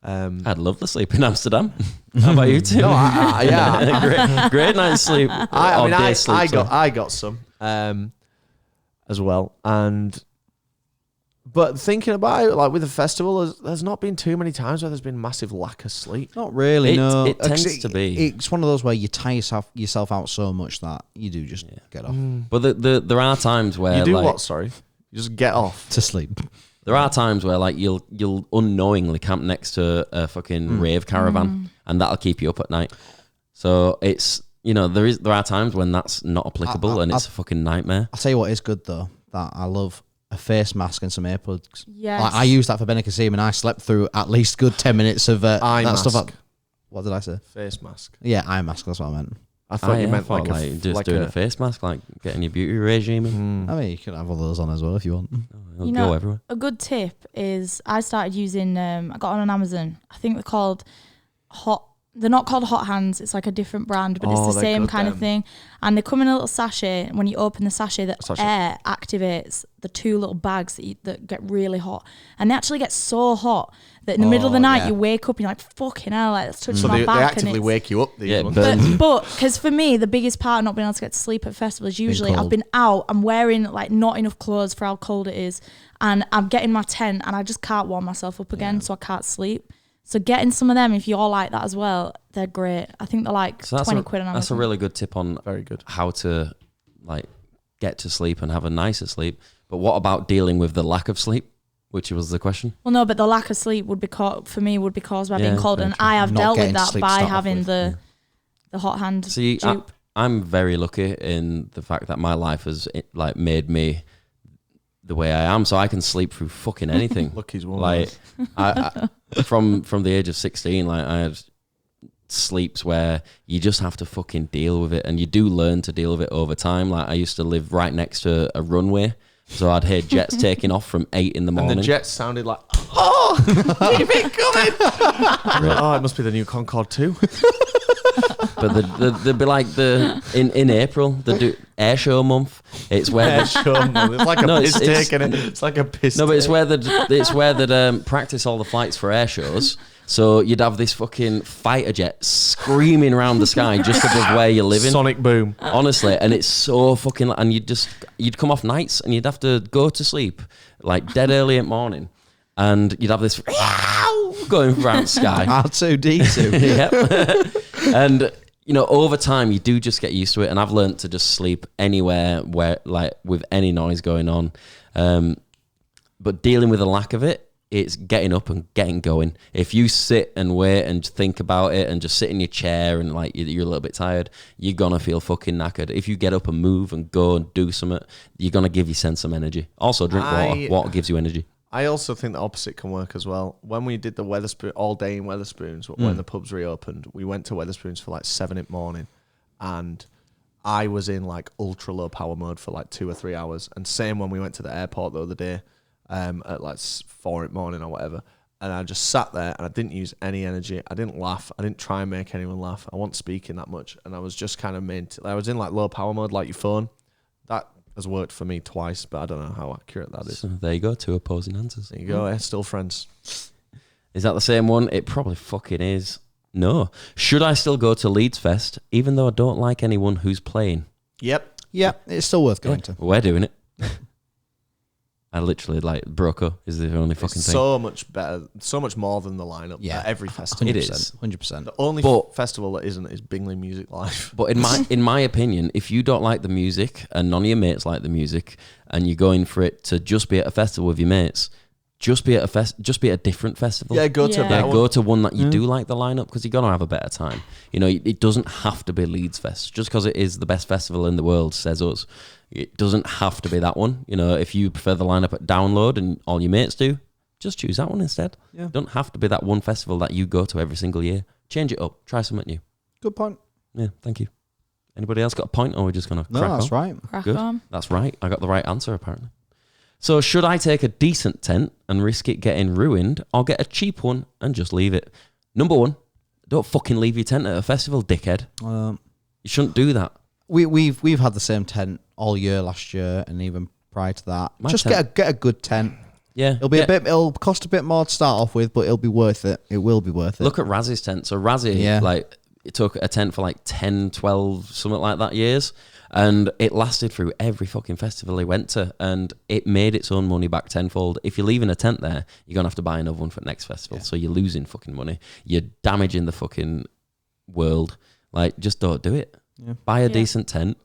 I'd love to sleep in Amsterdam. How about you two? No, yeah, great night's sleep. I mean, day sleep, sorry. I got some as well, but thinking about it, like with the festival, there's not been too many times where there's been massive lack of sleep. Not really. No. It tends to be. It's one of those where you tire yourself out so much that you do just get off But there are times where You do like, what? Sorry, you just get off. to sleep. There are times where like you'll unknowingly camp next to a fucking rave caravan, and that'll keep you up at night. So it's there are times when that's not applicable, and it's a fucking nightmare. I'll tell you what is good though, that I love a face mask and some earplugs. Yes. I used that for Benicassim and I slept through at least good 10 minutes of eye that mask. stuff. What did I say? Face mask. Yeah, eye mask. That's what I meant. I thought you meant like just doing a face mask, like getting your beauty regime in. I mean, you can have all those on as well if you want. It'll go everywhere. A good tip is I started using, I got on Amazon. I think they're called they're not called Hot Hands. It's like a different brand, but it's the same kind of thing. And they come in a little sachet. When you open the sachet, the air activates the 2 little bags that get really hot. And they actually get so hot that in the middle of the night, you wake up and you're like, fucking hell, like, it's touching my back. They actively wake you up. But because for me, the biggest part of not being able to get to sleep at festivals is usually I've been out, I'm wearing like not enough clothes for how cold it is, and I'm getting my tent and I just can't warm myself up again, so I can't sleep. So getting some of them, if you're like that as well, they're great. I think they're like 20 quid on Amazon. That's a really good tip on how to like get to sleep and have a nicer sleep. But what about dealing with the lack of sleep, which was the question? Well, no, but the lack of sleep would be caused by being cold, and I have dealt with that by having the hot hand. See, I'm very lucky in the fact that my life has like made me the way I am, so I can sleep through fucking anything. Lucky's one. Like, I from the age of 16, like I had sleeps where you just have to fucking deal with it, and you do learn to deal with it over time. Like I used to live right next to a runway, so I'd hear jets taking off from 8 in the morning. And the jets sounded like, oh, keep it coming. Oh, it must be the new Concorde 2. But they'd be like in April, they do air show month. It's where It's like a piss take, and it's like a piss. No, but it's where they'd practice all the flights for air shows. So you'd have this fucking fighter jet screaming around the sky just above where you're living. Sonic boom. Honestly, and it's so fucking... And you'd come off nights and you'd have to go to sleep like dead early at morning. And you'd have this going around the sky. R2-D2. Yep. And, over time, you do just get used to it. And I've learned to just sleep anywhere where, like, with any noise going on. But dealing with the lack of it, it's getting up and getting going. If you sit and wait and think about it and just sit in your chair and like you're a little bit tired, you're gonna feel fucking knackered. If you get up and move and go and do something, you're gonna give yourself some energy. Also, drink water. Water gives you energy. I also think the opposite can work as well. When we did the Wetherspoon all day in Wetherspoons, when the pubs reopened, we went to Wetherspoons for like 7 in the morning, and I was in like ultra low power mode for like 2 or 3 hours. And same when we went to the airport the other day. At like 4 in the morning or whatever, and I just sat there and I didn't use any energy. I didn't laugh. I didn't try and make anyone laugh. I wasn't speaking that much, and I was just kind of I was in like low power mode, like your phone. That has worked for me twice, but I don't know how accurate that is. So there you go, 2 opposing answers. There you go. Still friends. Is that the same one? It probably fucking is. No. Should I still go to Leeds Fest, even though I don't like anyone who's playing? Yep. Yeah, it's still worth going to. We're doing it. I literally like Broco is the only fucking thing. So much better, so much more than the lineup. Yeah, at every festival. It is 100%. The only festival that isn't is Bingley Music Live. But in my opinion, if you don't like the music and none of your mates like the music, and you're going for it to just be at a festival with your mates, just be at a different festival. Yeah, go to a better one. Go to one that you do like the lineup, because you're gonna have a better time. It doesn't have to be Leeds Fest just because it is the best festival in the world, says us. It doesn't have to be that one. If you prefer the lineup at Download and all your mates do, just choose that one instead. Yeah. Don't have to be that one festival that you go to every single year. Change it up. Try something new. Good point. Yeah, thank you. Anybody else got a point, or are we just going to crack on? No, that's right. Good. That's right. I got the right answer, apparently. So should I take a decent tent and risk it getting ruined, or get a cheap one and just leave it? Number 1, don't fucking leave your tent at a festival, dickhead. You shouldn't do that. We've had the same tent all year last year, and even prior to that. Just get a good tent. Yeah, it'll cost a bit more to start off with, but it'll be worth it. It will be worth it. Look at Razzy's tent. So Razzie, it took a tent for like 10, 12, something like that years, and it lasted through every fucking festival he went to, and it made its own money back tenfold. If you're leaving a tent there, you're gonna have to buy another one for the next festival, so you're losing fucking money. You're damaging the fucking world. Like, just don't do it. Yeah. Buy a decent tent.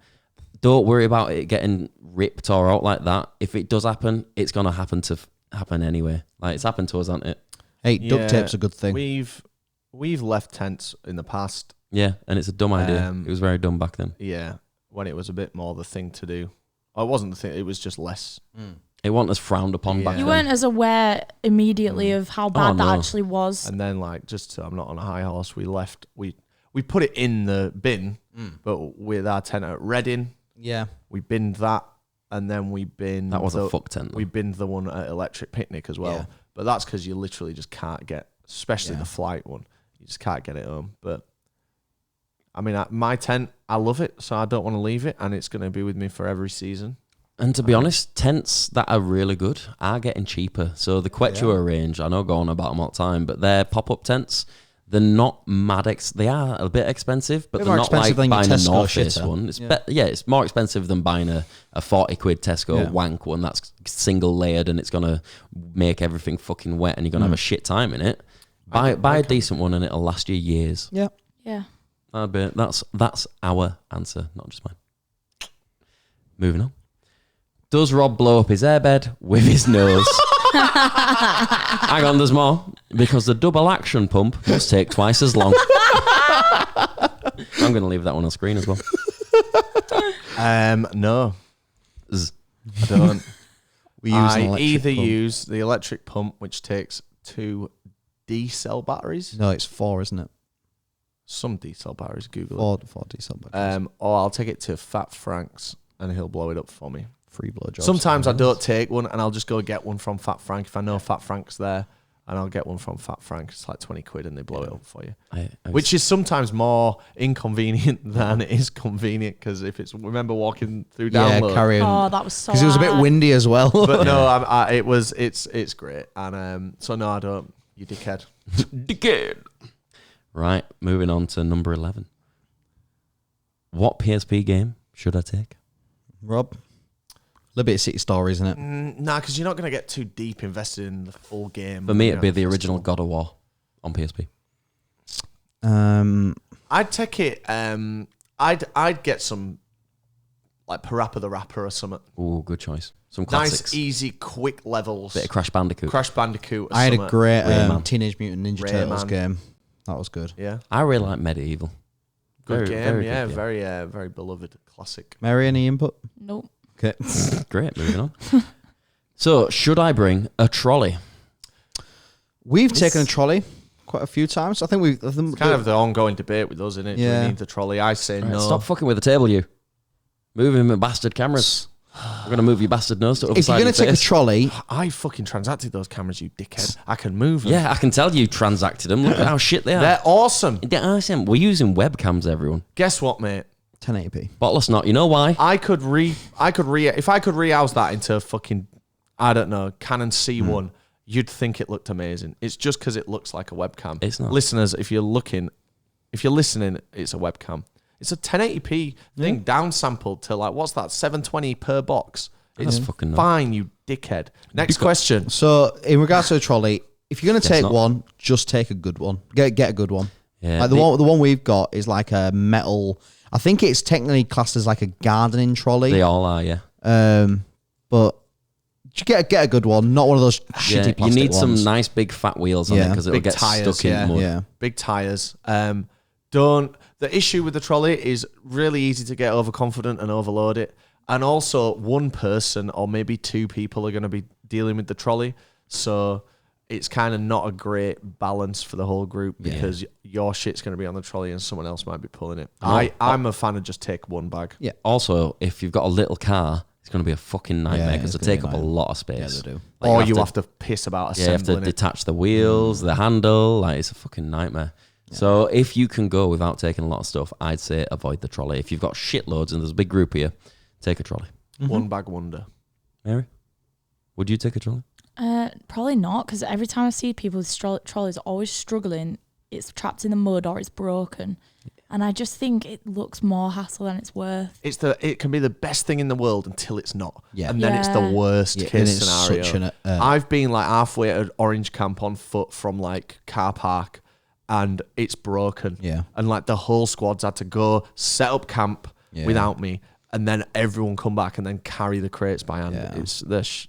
Don't worry about it getting ripped or out like that. If it does happen, it's going to happen to happen anyway. Like it's happened to us, hasn't it? Hey, duct tape's a good thing. We've left tents in the past. Yeah, and it's a dumb idea. It was very dumb back then. Yeah, when it was a bit more the thing to do. Oh, it wasn't the thing. It was just less. It wasn't as frowned upon back You then. weren't as aware immediately of how bad that actually was. And then, like, just so I'm not on a high horse, we left. We put it in the bin, but with our tent at Reading, we binned that, and then we binned. That was a fuck tent. We binned the one at Electric Picnic as well. Yeah. But that's because you literally just can't get, especially the flight one. You just can't get it home. But I mean, my tent, I love it, so I don't want to leave it, and it's going to be with me for every season. And to be honest, tents that are really good are getting cheaper. So the Quechua range, I know go on about them all the time, but they're pop-up tents. They're not mad. They are a bit expensive, but they're not like buying a North Face one. It's it's more expensive than buying a 40 quid Tesco wank one that's single layered and it's gonna make everything fucking wet and you're gonna have a shit time in it. Buy a decent one and it'll last you years. Yeah. Yeah. That's our answer, not just mine. Moving on. Does Rob blow up his airbed with his nose? Hang on, there's more. Because the double action pump must take twice as long. I'm going to leave that one on screen as well. No. I don't. I either use the electric pump, which takes 2 D-cell batteries. No, it's 4, isn't it? Some D-cell batteries, Google it. 4 D-cell batteries. Or I'll take it to Fat Frank's and he'll blow it up for me. Free blowjobs. Sometimes I don't take one and I'll just go get one from Fat Frank if I know Fat Frank's there, and I'll get one from Fat Frank. It's like 20 quid and they blow it up for you. Which is sometimes more inconvenient than it is convenient, because if it's, remember walking through download. Carrying. Oh, that was so Because it was a bit windy as well. But no, it's great. And so no, I don't. You dickhead. Dickhead. Right, moving on to number 11. What PSP game should I take? Rob? Liberty City Story, isn't it? Nah, because you're not going to get too deep invested in the full game. For me, it'd be the original God of War on PSP. I'd take it. I'd get some like Parappa the Rapper or something. Ooh, good choice. Some classics. Nice, easy, quick levels. Bit of Crash Bandicoot. Crash Bandicoot. I had a great Rayman. Teenage Mutant Ninja Turtles game. That was good. Yeah, I really like Medieval. good game. Very Yeah, good game. very beloved classic. Mary, any input? Nope. Okay. Great, moving on. So, should I bring a trolley? We've taken a trolley quite a few times. I think we've... It's kind of the ongoing debate with us, isn't it? Yeah. Do we need the trolley? I say Right, no. stop fucking with the table, you. Moving my bastard cameras. We're going to move your bastard nose to the other If side you're going of to your take a face. trolley... I fucking transacted those cameras, you dickhead. I can move them. Yeah, I can tell you transacted them. Look at how shit they are. They're awesome. They're awesome. We're using webcams, everyone. Guess what, mate? 1080p. Bottless not. You know why? if I could rehouse that into fucking, I don't know, Canon C1, you'd think it looked amazing. It's just because it looks like a webcam. It's not. Listeners, if you're listening, it's a webcam. It's a 1080p thing downsampled to like, what's that, 720 per box. That's It's fucking nuts. fine, you dickhead. Next question. So, in regards to a trolley, if you're going to Guess take not. one, just take a good one. Get a good one. Yeah, Like the one we've got is like a metal... I think it's technically classed as like a gardening trolley. They all are, yeah. But you get a good one, not one of those shitty Yeah, plastic you need some ones. nice big fat wheels on it Yeah. because it'll Big get tyres, stuck in yeah. mud. Yeah. Big tires. The issue with the trolley is really easy to get overconfident and overload it. And also, one person or maybe 2 people are going to be dealing with the trolley. So it's kind of not a great balance for the whole group because your shit's going to be on the trolley and someone else might be pulling it. I'm a fan of just take one bag. Yeah. Also, if you've got a little car, it's going to be a fucking nightmare because it's they gonna take be up a a lot of space. Yeah, they do. Like Or you have to piss about you have assembling to it. detach the wheels, the handle. Like, it's a fucking nightmare. Yeah. So if you can go without taking a lot of stuff, I'd say avoid the trolley. If you've got shitloads and there's a big group here, take a trolley. One bag wonder. Mary, would you take a trolley? Probably not, because every time I see people with trolleys always struggling, it's trapped in the mud or it's broken. And I just think it looks more hassle than it's worth. It can be the best thing in the world until it's not. Yeah. And then it's the worst and case it's scenario. such I've been like halfway at Orange Camp on foot from like car park and it's broken. Yeah. And like the whole squad's had to go set up camp without me and then everyone come back and then carry the crates by hand. Yeah. It's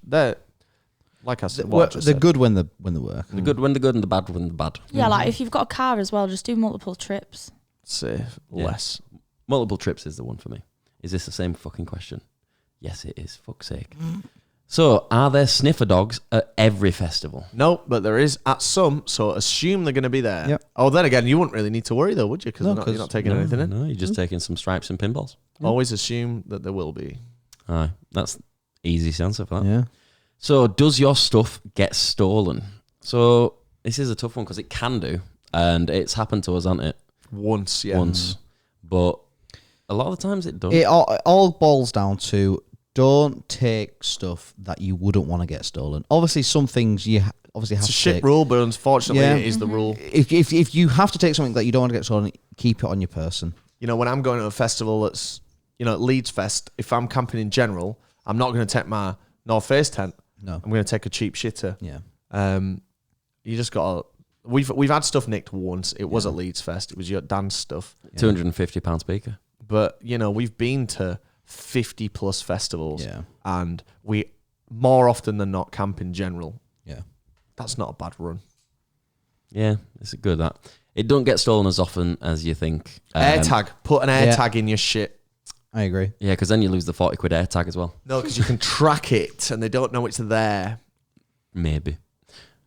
Like I said, They're good when they work. The good when the good and the bad when the bad. Yeah, like if you've got a car as well, just do multiple trips. Say less. Multiple trips is the one for me. Is this the same fucking question? Yes, it is. Fuck's sake. So, are there sniffer dogs at every festival? No, but there is at some, so assume they're going to be there. Yep. Oh, then again, you wouldn't really need to worry though, would you? Because you're not taking anything in. No, you're just taking some stripes and pinballs. Always assume that there will be. Aye, that's easy answer for that. Yeah. So, does your stuff get stolen? So, this is a tough one because it can do, and it's happened to us, hasn't it? Once, yeah. Once, but a lot of the times it does. It all boils down to don't take stuff that you wouldn't want to get stolen. Obviously, some things you obviously have It's a to shit take. rule, but unfortunately, Yeah. it is the rule. If you have to take something that you don't want to get stolen, keep it on your person. You know, when I'm going to a festival that's, at Leeds Fest, if I'm camping in general, I'm not going to take my North Face tent. No. I'm going to take a cheap shitter. Yeah. You just got to... We've had stuff nicked once. It was at Leeds Fest. It was your dance stuff. £250 speaker. But, we've been to 50 plus festivals. Yeah. And we, more often than not, camp in general. Yeah. That's not a bad run. Yeah, it's good that. It don't get stolen as often as you think. Air tag. Put an air yeah. tag in your shit. I agree. Yeah, because then you lose the 40 quid air tag as well. No, because you can track it and they don't know it's there. Maybe.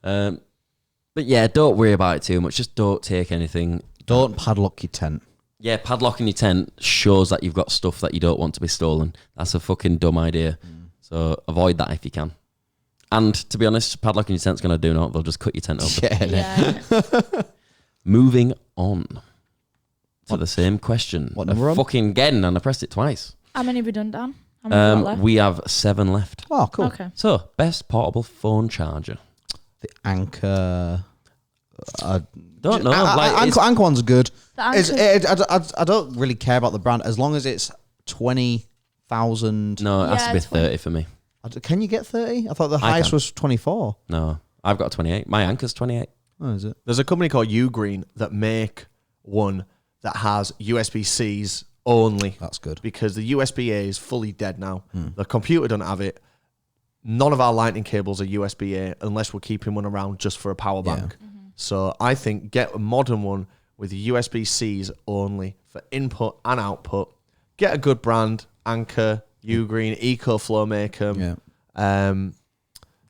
But yeah, don't worry about it too much. Just don't take anything. Don't padlock your tent. Yeah, padlocking your tent shows that you've got stuff that you don't want to be stolen. That's a fucking dumb idea. So avoid that if you can. And to be honest, padlocking your tent's going to do not. They'll just cut your tent open. Yeah. Moving on to the same question. What number on? Fucking again, and I pressed it twice. How many have we done, Dan? How many have we got left? We have 7 left. Oh, cool. Okay. So, best portable phone charger. The Anchor. Don't know. Anchor one's good. The Anchor- I don't really care about the brand as long as it's 20,000. No, it has Yeah, to be 20. 30 for me. Can you get 30? I thought the I highest can. was 24. No, I've got 28. My Anchor's 28. Oh, is it? There's a company called Ugreen that make one that has USB-Cs only. That's good. Because the USB-A is fully dead now. The computer doesn't have it. None of our lightning cables are USB-A unless we're keeping one around just for a power bank. So I think get a modern one with USB-Cs only for input and output. Get a good brand, Anchor, Ugreen, EcoFlow make them. Yeah.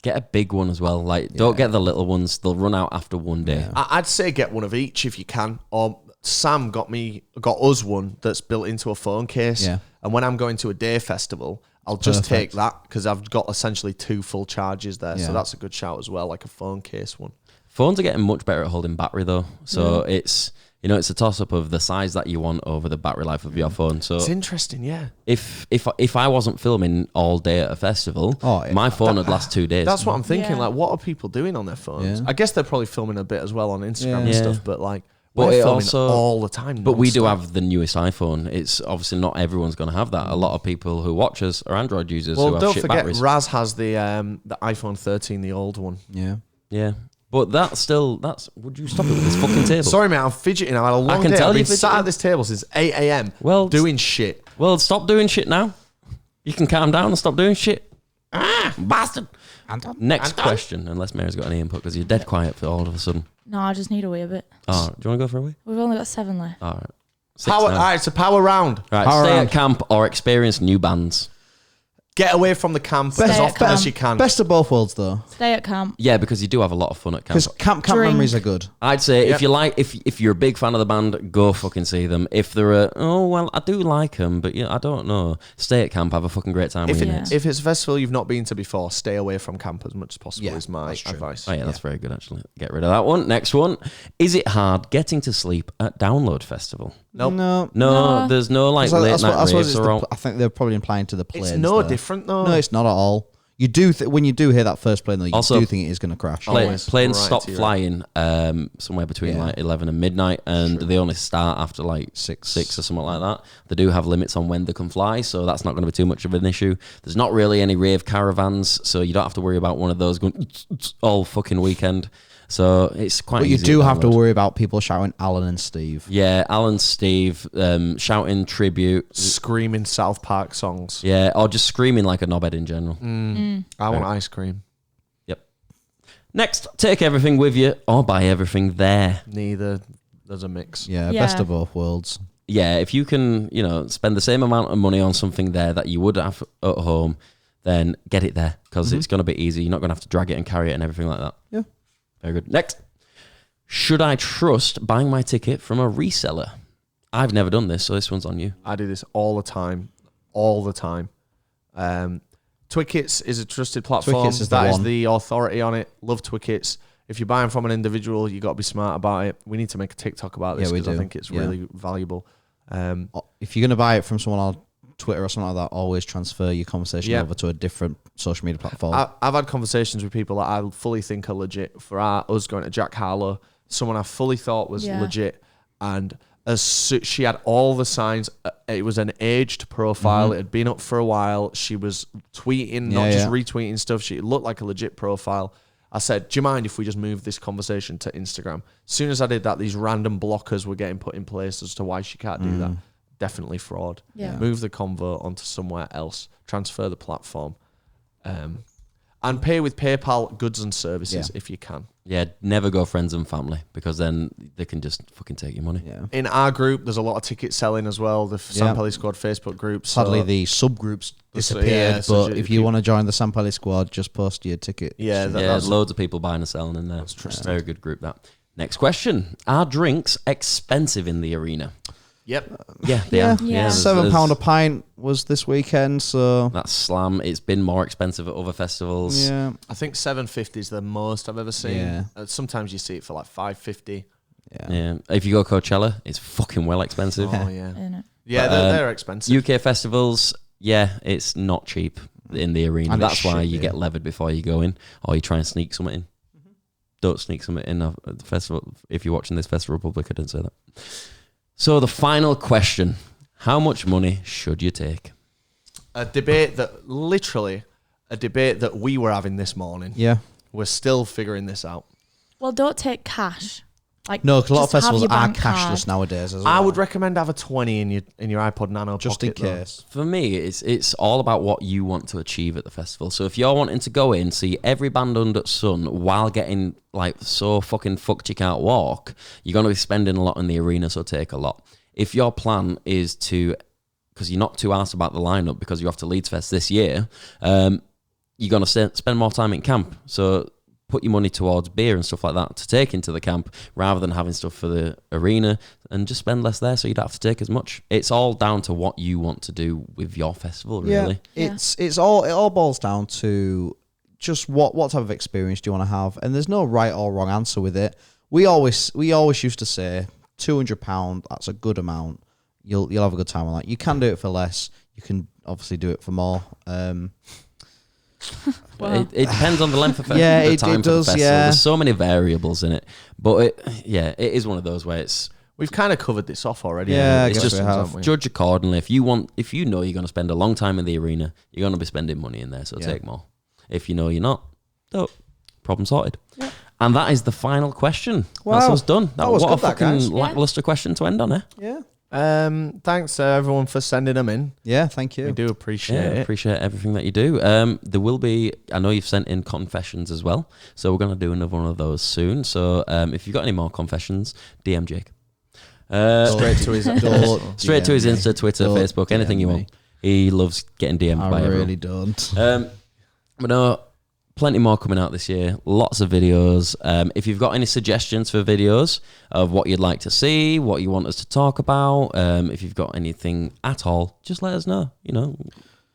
Get a big one as well. Like, don't get the little ones. They'll run out after one day. Yeah. I'd say get one of each if you can. Or Sam got us one that's built into a phone case. Yeah. And when I'm going to a day festival, I'll just take Perfect. that because I've got essentially 2 full charges there. Yeah. So that's a good shout as well, like a phone case one. Phones are getting much better at holding battery though. So it's it's a toss up of the size that you want over the battery life of your phone. So It's interesting, yeah. if I wasn't filming all day at a festival, my phone would last 2 days. That's what I'm thinking. Yeah. Like, what are people doing on their phones? Yeah. I guess they're probably filming a bit as well on Instagram and Yeah. stuff, but like, But we're it filming also- all the time. But we do non-stop. have the newest iPhone. It's obviously not everyone's going to have that. A lot of people who watch us are Android users who Well, have don't shit forget, batteries. Raz has the iPhone 13, the old one. Yeah. Yeah. But that's... Would you stop it with this fucking table? Sorry, mate, I'm fidgeting. I've had a long can day. tell I've you been sat fidgeting. at this table since 8 a.m. Well, doing shit. Well, stop doing shit now. You can calm down and stop doing shit. Bastard. Next question, unless Mary's got any input, because you're dead quiet for all of a sudden. No, I just need a wee bit. Oh, do you want to go for a wee? We've only got 7 left. All right. 6 All now. right, it's a power round. Right, Power stay round. at camp or experience new bands. Get away from the camp Stay as at often camp. as you can. Best of both worlds, though. Stay at camp. Yeah, because you do have a lot of fun at camp. Because camp Drink. memories are good. I'd say Yep. if you like, if you're a big fan of the band, go fucking see them. If they're I do like them, but I don't know. Stay at camp, have a fucking great time If, with it, your Yeah. mates. if it's a festival you've not been to before, stay away from camp as much as possible Yeah, is my that's true. advice. Oh yeah, that's very good actually. Get rid of that one. Next one. Is it hard getting to sleep at Download Festival? Nope. No. No, No. there's no like So late that's night what- that's what raves it's the- or all. I think they're probably implying to the planes. It's no there. different though. No, it's not at all. You do when you do hear that first plane though, you Also, do think it is going to crash. Always. Planes Right stop to your flying somewhere between Yeah. like 11 and midnight, and they only start after like Six. 6 or something like that. They do have limits on when they can fly, so that's not going to be too much of an issue. There's not really any rave caravans, so you don't have to worry about one of those going all fucking weekend. So it's quite But you easy do to have to download. worry about people shouting Alan and Steve. Yeah, Alan, Steve, shouting tribute. Screaming South Park songs. Yeah, or just screaming like a knobhead in general. I want ice cream. Yep. Next, take everything with you or buy everything there. Neither. There's a mix. Yeah, Yeah. best of both worlds. Yeah, if you can, spend the same amount of money on something there that you would have at home, then get it there because it's going to be easy. You're not going to have to drag it and carry it and everything like that. Yeah. Very good. Next. Should I trust buying my ticket from a reseller? I've never done this, so this one's on you. I do this all the time. All the time. Twickets is a trusted platform. Twickets is the That is one. the authority on it. Love Twickets. If you're buying from an individual, you got to be smart about it. We need to make a TikTok about this Yeah, we because I do. think it's Yeah. really valuable. If you're going to buy it from someone on Twitter or something like that, always transfer your conversation Yeah. over to a different social media platform. I've had conversations with people that I fully think are legit. For us going to Jack Harlow, someone I fully thought was Yeah. legit, and she had all the signs. It was an aged profile. It had been up for a while. She was tweeting, not just retweeting stuff. She looked like a legit profile. I said, do you mind if we just move this conversation to Instagram? As soon as I did that, these random blockers were getting put in place as to why she can't do that. Definitely fraud. Yeah. Move the convo onto somewhere else. Transfer the platform. And pay with PayPal goods and services if you can. Yeah, never go friends and family because then they can just fucking take your money. yeah. In our group, there's a lot of ticket selling as well. The Sam Pelly Squad Facebook group. Sadly, So the subgroups So, disappeared, yeah, so but if you- you want to join the Sam Pelly Squad, just post your ticket. yeah, Yeah, that's loads of people buying and selling in there. That's trusted. Very good group, that. Next question. Are drinks expensive in the arena? Yep. Yeah, they Yeah. are. Yeah. there's- £7 there's- a pint was this weekend, so That's slam. It's been more expensive at other festivals. yeah. I think 750 is the most I've ever seen. Yeah. Sometimes you see it for like 550. Yeah. If you go Coachella, it's fucking well expensive. Oh yeah. Innit? Yeah, But, they're expensive. UK festivals, yeah, it's not cheap in the arena. And it's That's why shit, you yeah. get levered before you go in, or you try and sneak something in. Don't sneak something in at the festival. If you're watching this Festival Republic, I didn't say that. So the final question: how much money should you take? a debate that we were having this morning. Yeah. We're still figuring this out. Well, don't take cash. Like No, 'cause a lot of just have festivals your are bank cashless card. nowadays as well. I would recommend have a 20 in your iPod Nano just in pocket, though. case. For me, it's all about what you want to achieve at the festival. So if you're wanting to go in, see every band under the sun while getting like so fucking fucked you can't walk, you're going to be spending a lot in the arena, so take a lot. If your plan is to, because you're not too arsed about the lineup because you're off to Leeds Fest this year, you're going to spend more time in camp. So put your money towards beer and stuff like that to take into the camp rather than having stuff for the arena, and just spend less there so you don't have to take as much. It's all down to what you want to do with your festival, really. Yeah. It all boils down to just what type of experience do you want to have, and there's no right or wrong answer with it. We always used to say £200, that's a good amount. You'll have a good time on that. You can do it for less. You can obviously do it for more. Well, It depends on the length of the Yeah, the it time for does, the festival. yeah. There's so many variables in it, but it is one of those where it's We've kind of covered this off already. Yeah, I it's guess just we have. haven't we? judge accordingly. If you know you're going to spend a long time in the arena, you're going to be spending money in there, so Yeah. take more. If you know you're not, don't. Problem sorted. Yeah. And that is the final question. Wow. That's us done. That was what good, a that, fucking guys. lackluster question to end on, eh? Yeah. Thanks everyone for sending them in. Yeah, thank We you. do appreciate Yeah, it. appreciate everything that you do. There will be, I know you've sent in confessions as well, so we're going to do another one of those soon. So if you've got any more confessions, DM Jake. Straight to his Straight to his DM me. Insta, Twitter, Don't Facebook, anything DM you me. want. He loves getting DM'd by I everyone. really don't. But no, plenty more coming out this year. Lots of videos. If you've got any suggestions for videos of what you'd like to see, what you want us to talk about, if you've got anything at all, just let us know. You know,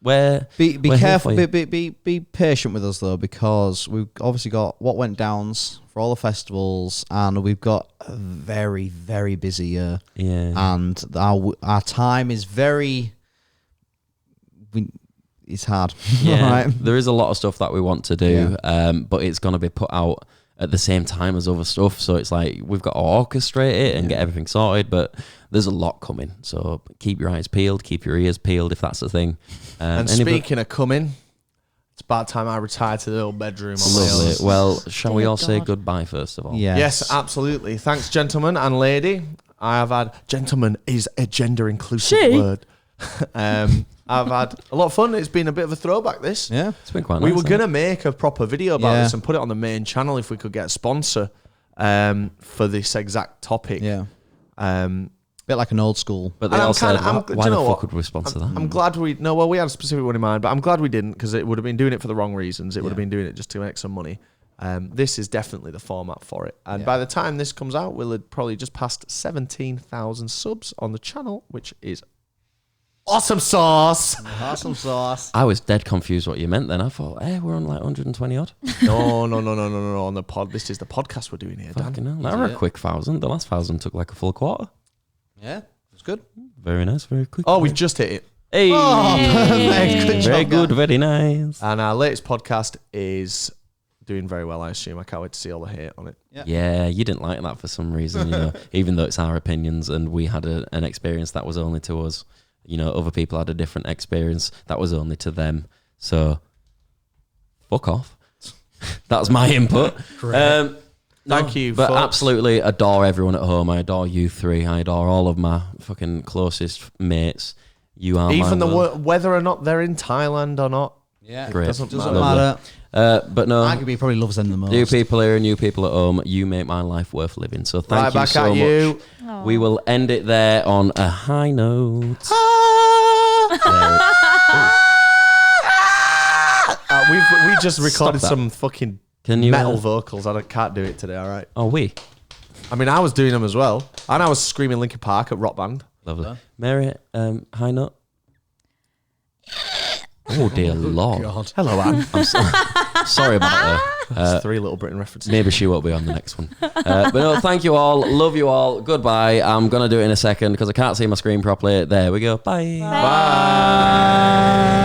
where Be we're here careful. for you. Be patient with us though, because we've obviously got what went downs for all the festivals, and we've got a very, very busy year, Yeah. and our time is very. It's hard. Yeah, Right? there is a lot of stuff that we want to do, but it's going to be put out at the same time as other stuff. So it's like we've got to orchestrate it and get everything sorted, but there's a lot coming. So keep your eyes peeled, keep your ears peeled if that's the thing. And speaking of coming, it's about time I retire to the old bedroom. On my Lovely. own. Well, shall we Dear all say God. goodbye first of all? Yes, absolutely. Thanks, gentlemen and lady. I have had gentleman is a gender inclusive She? word. I've had a lot of fun. It's been a bit of a throwback, this. Yeah. It's been quite nice. We were hasn't going it? to make a proper video about Yeah. this and put it on the main channel if we could get a sponsor for this exact topic. Yeah. Um, Bit like an old school. But they And all I'm said, kinda- I'm- why do you the know fuck what? would we sponsor that? I'm glad we had a specific one in mind, but I'm glad we didn't because it would have been doing it for the wrong reasons. It would have been doing it just to make some money. This is definitely the format for it. And by the time this comes out, we'll have probably just passed 17,000 subs on the channel, which is awesome sauce. Awesome sauce. I was dead confused what you meant then. I thought, hey, we're on like 120 odd. No. On the pod, this is the podcast we're doing here, Dan. Fucking hell. That were a quick 1,000. The last 1,000 took like a full quarter. Yeah. It's good. Very nice, very quick. Oh, we've just hit it. Hey! perfect. Good Very job, good, guys. very nice. And our latest podcast is doing very well, I assume. I can't wait to see all the hate on it. Yeah, you didn't like that for some reason, even though it's our opinions and we had an experience that was only to us. Other people had a different experience that was only to them. So, fuck off. That's my input. Thank you, But folks. absolutely adore everyone at home. I adore you three. I adore all of my fucking closest mates. You are Even my the world. whether or not they're in Thailand or not. Yeah. Great. Doesn't Doesn't matter. matter. But no, Arguably, he probably loves them the most. you people here and you people at home, you make my life worth living. So thank Right you back so at much. you. Aw. We will end it there on a high note. We just recorded that. some fucking Can you metal vocals. Can't do it today, all right? Oh, we. I mean, I was doing them as well. And I was screaming Linkin Park at Rock Band. Lovely. Mary, high note. Oh dear Lord. God. Hello, Anne. Sorry about her. That's 3 Little Britain references. Maybe she won't be on the next one. But no, thank you all. Love you all. Goodbye. I'm going to do it in a second because I can't see my screen properly. There we go. Bye. Bye.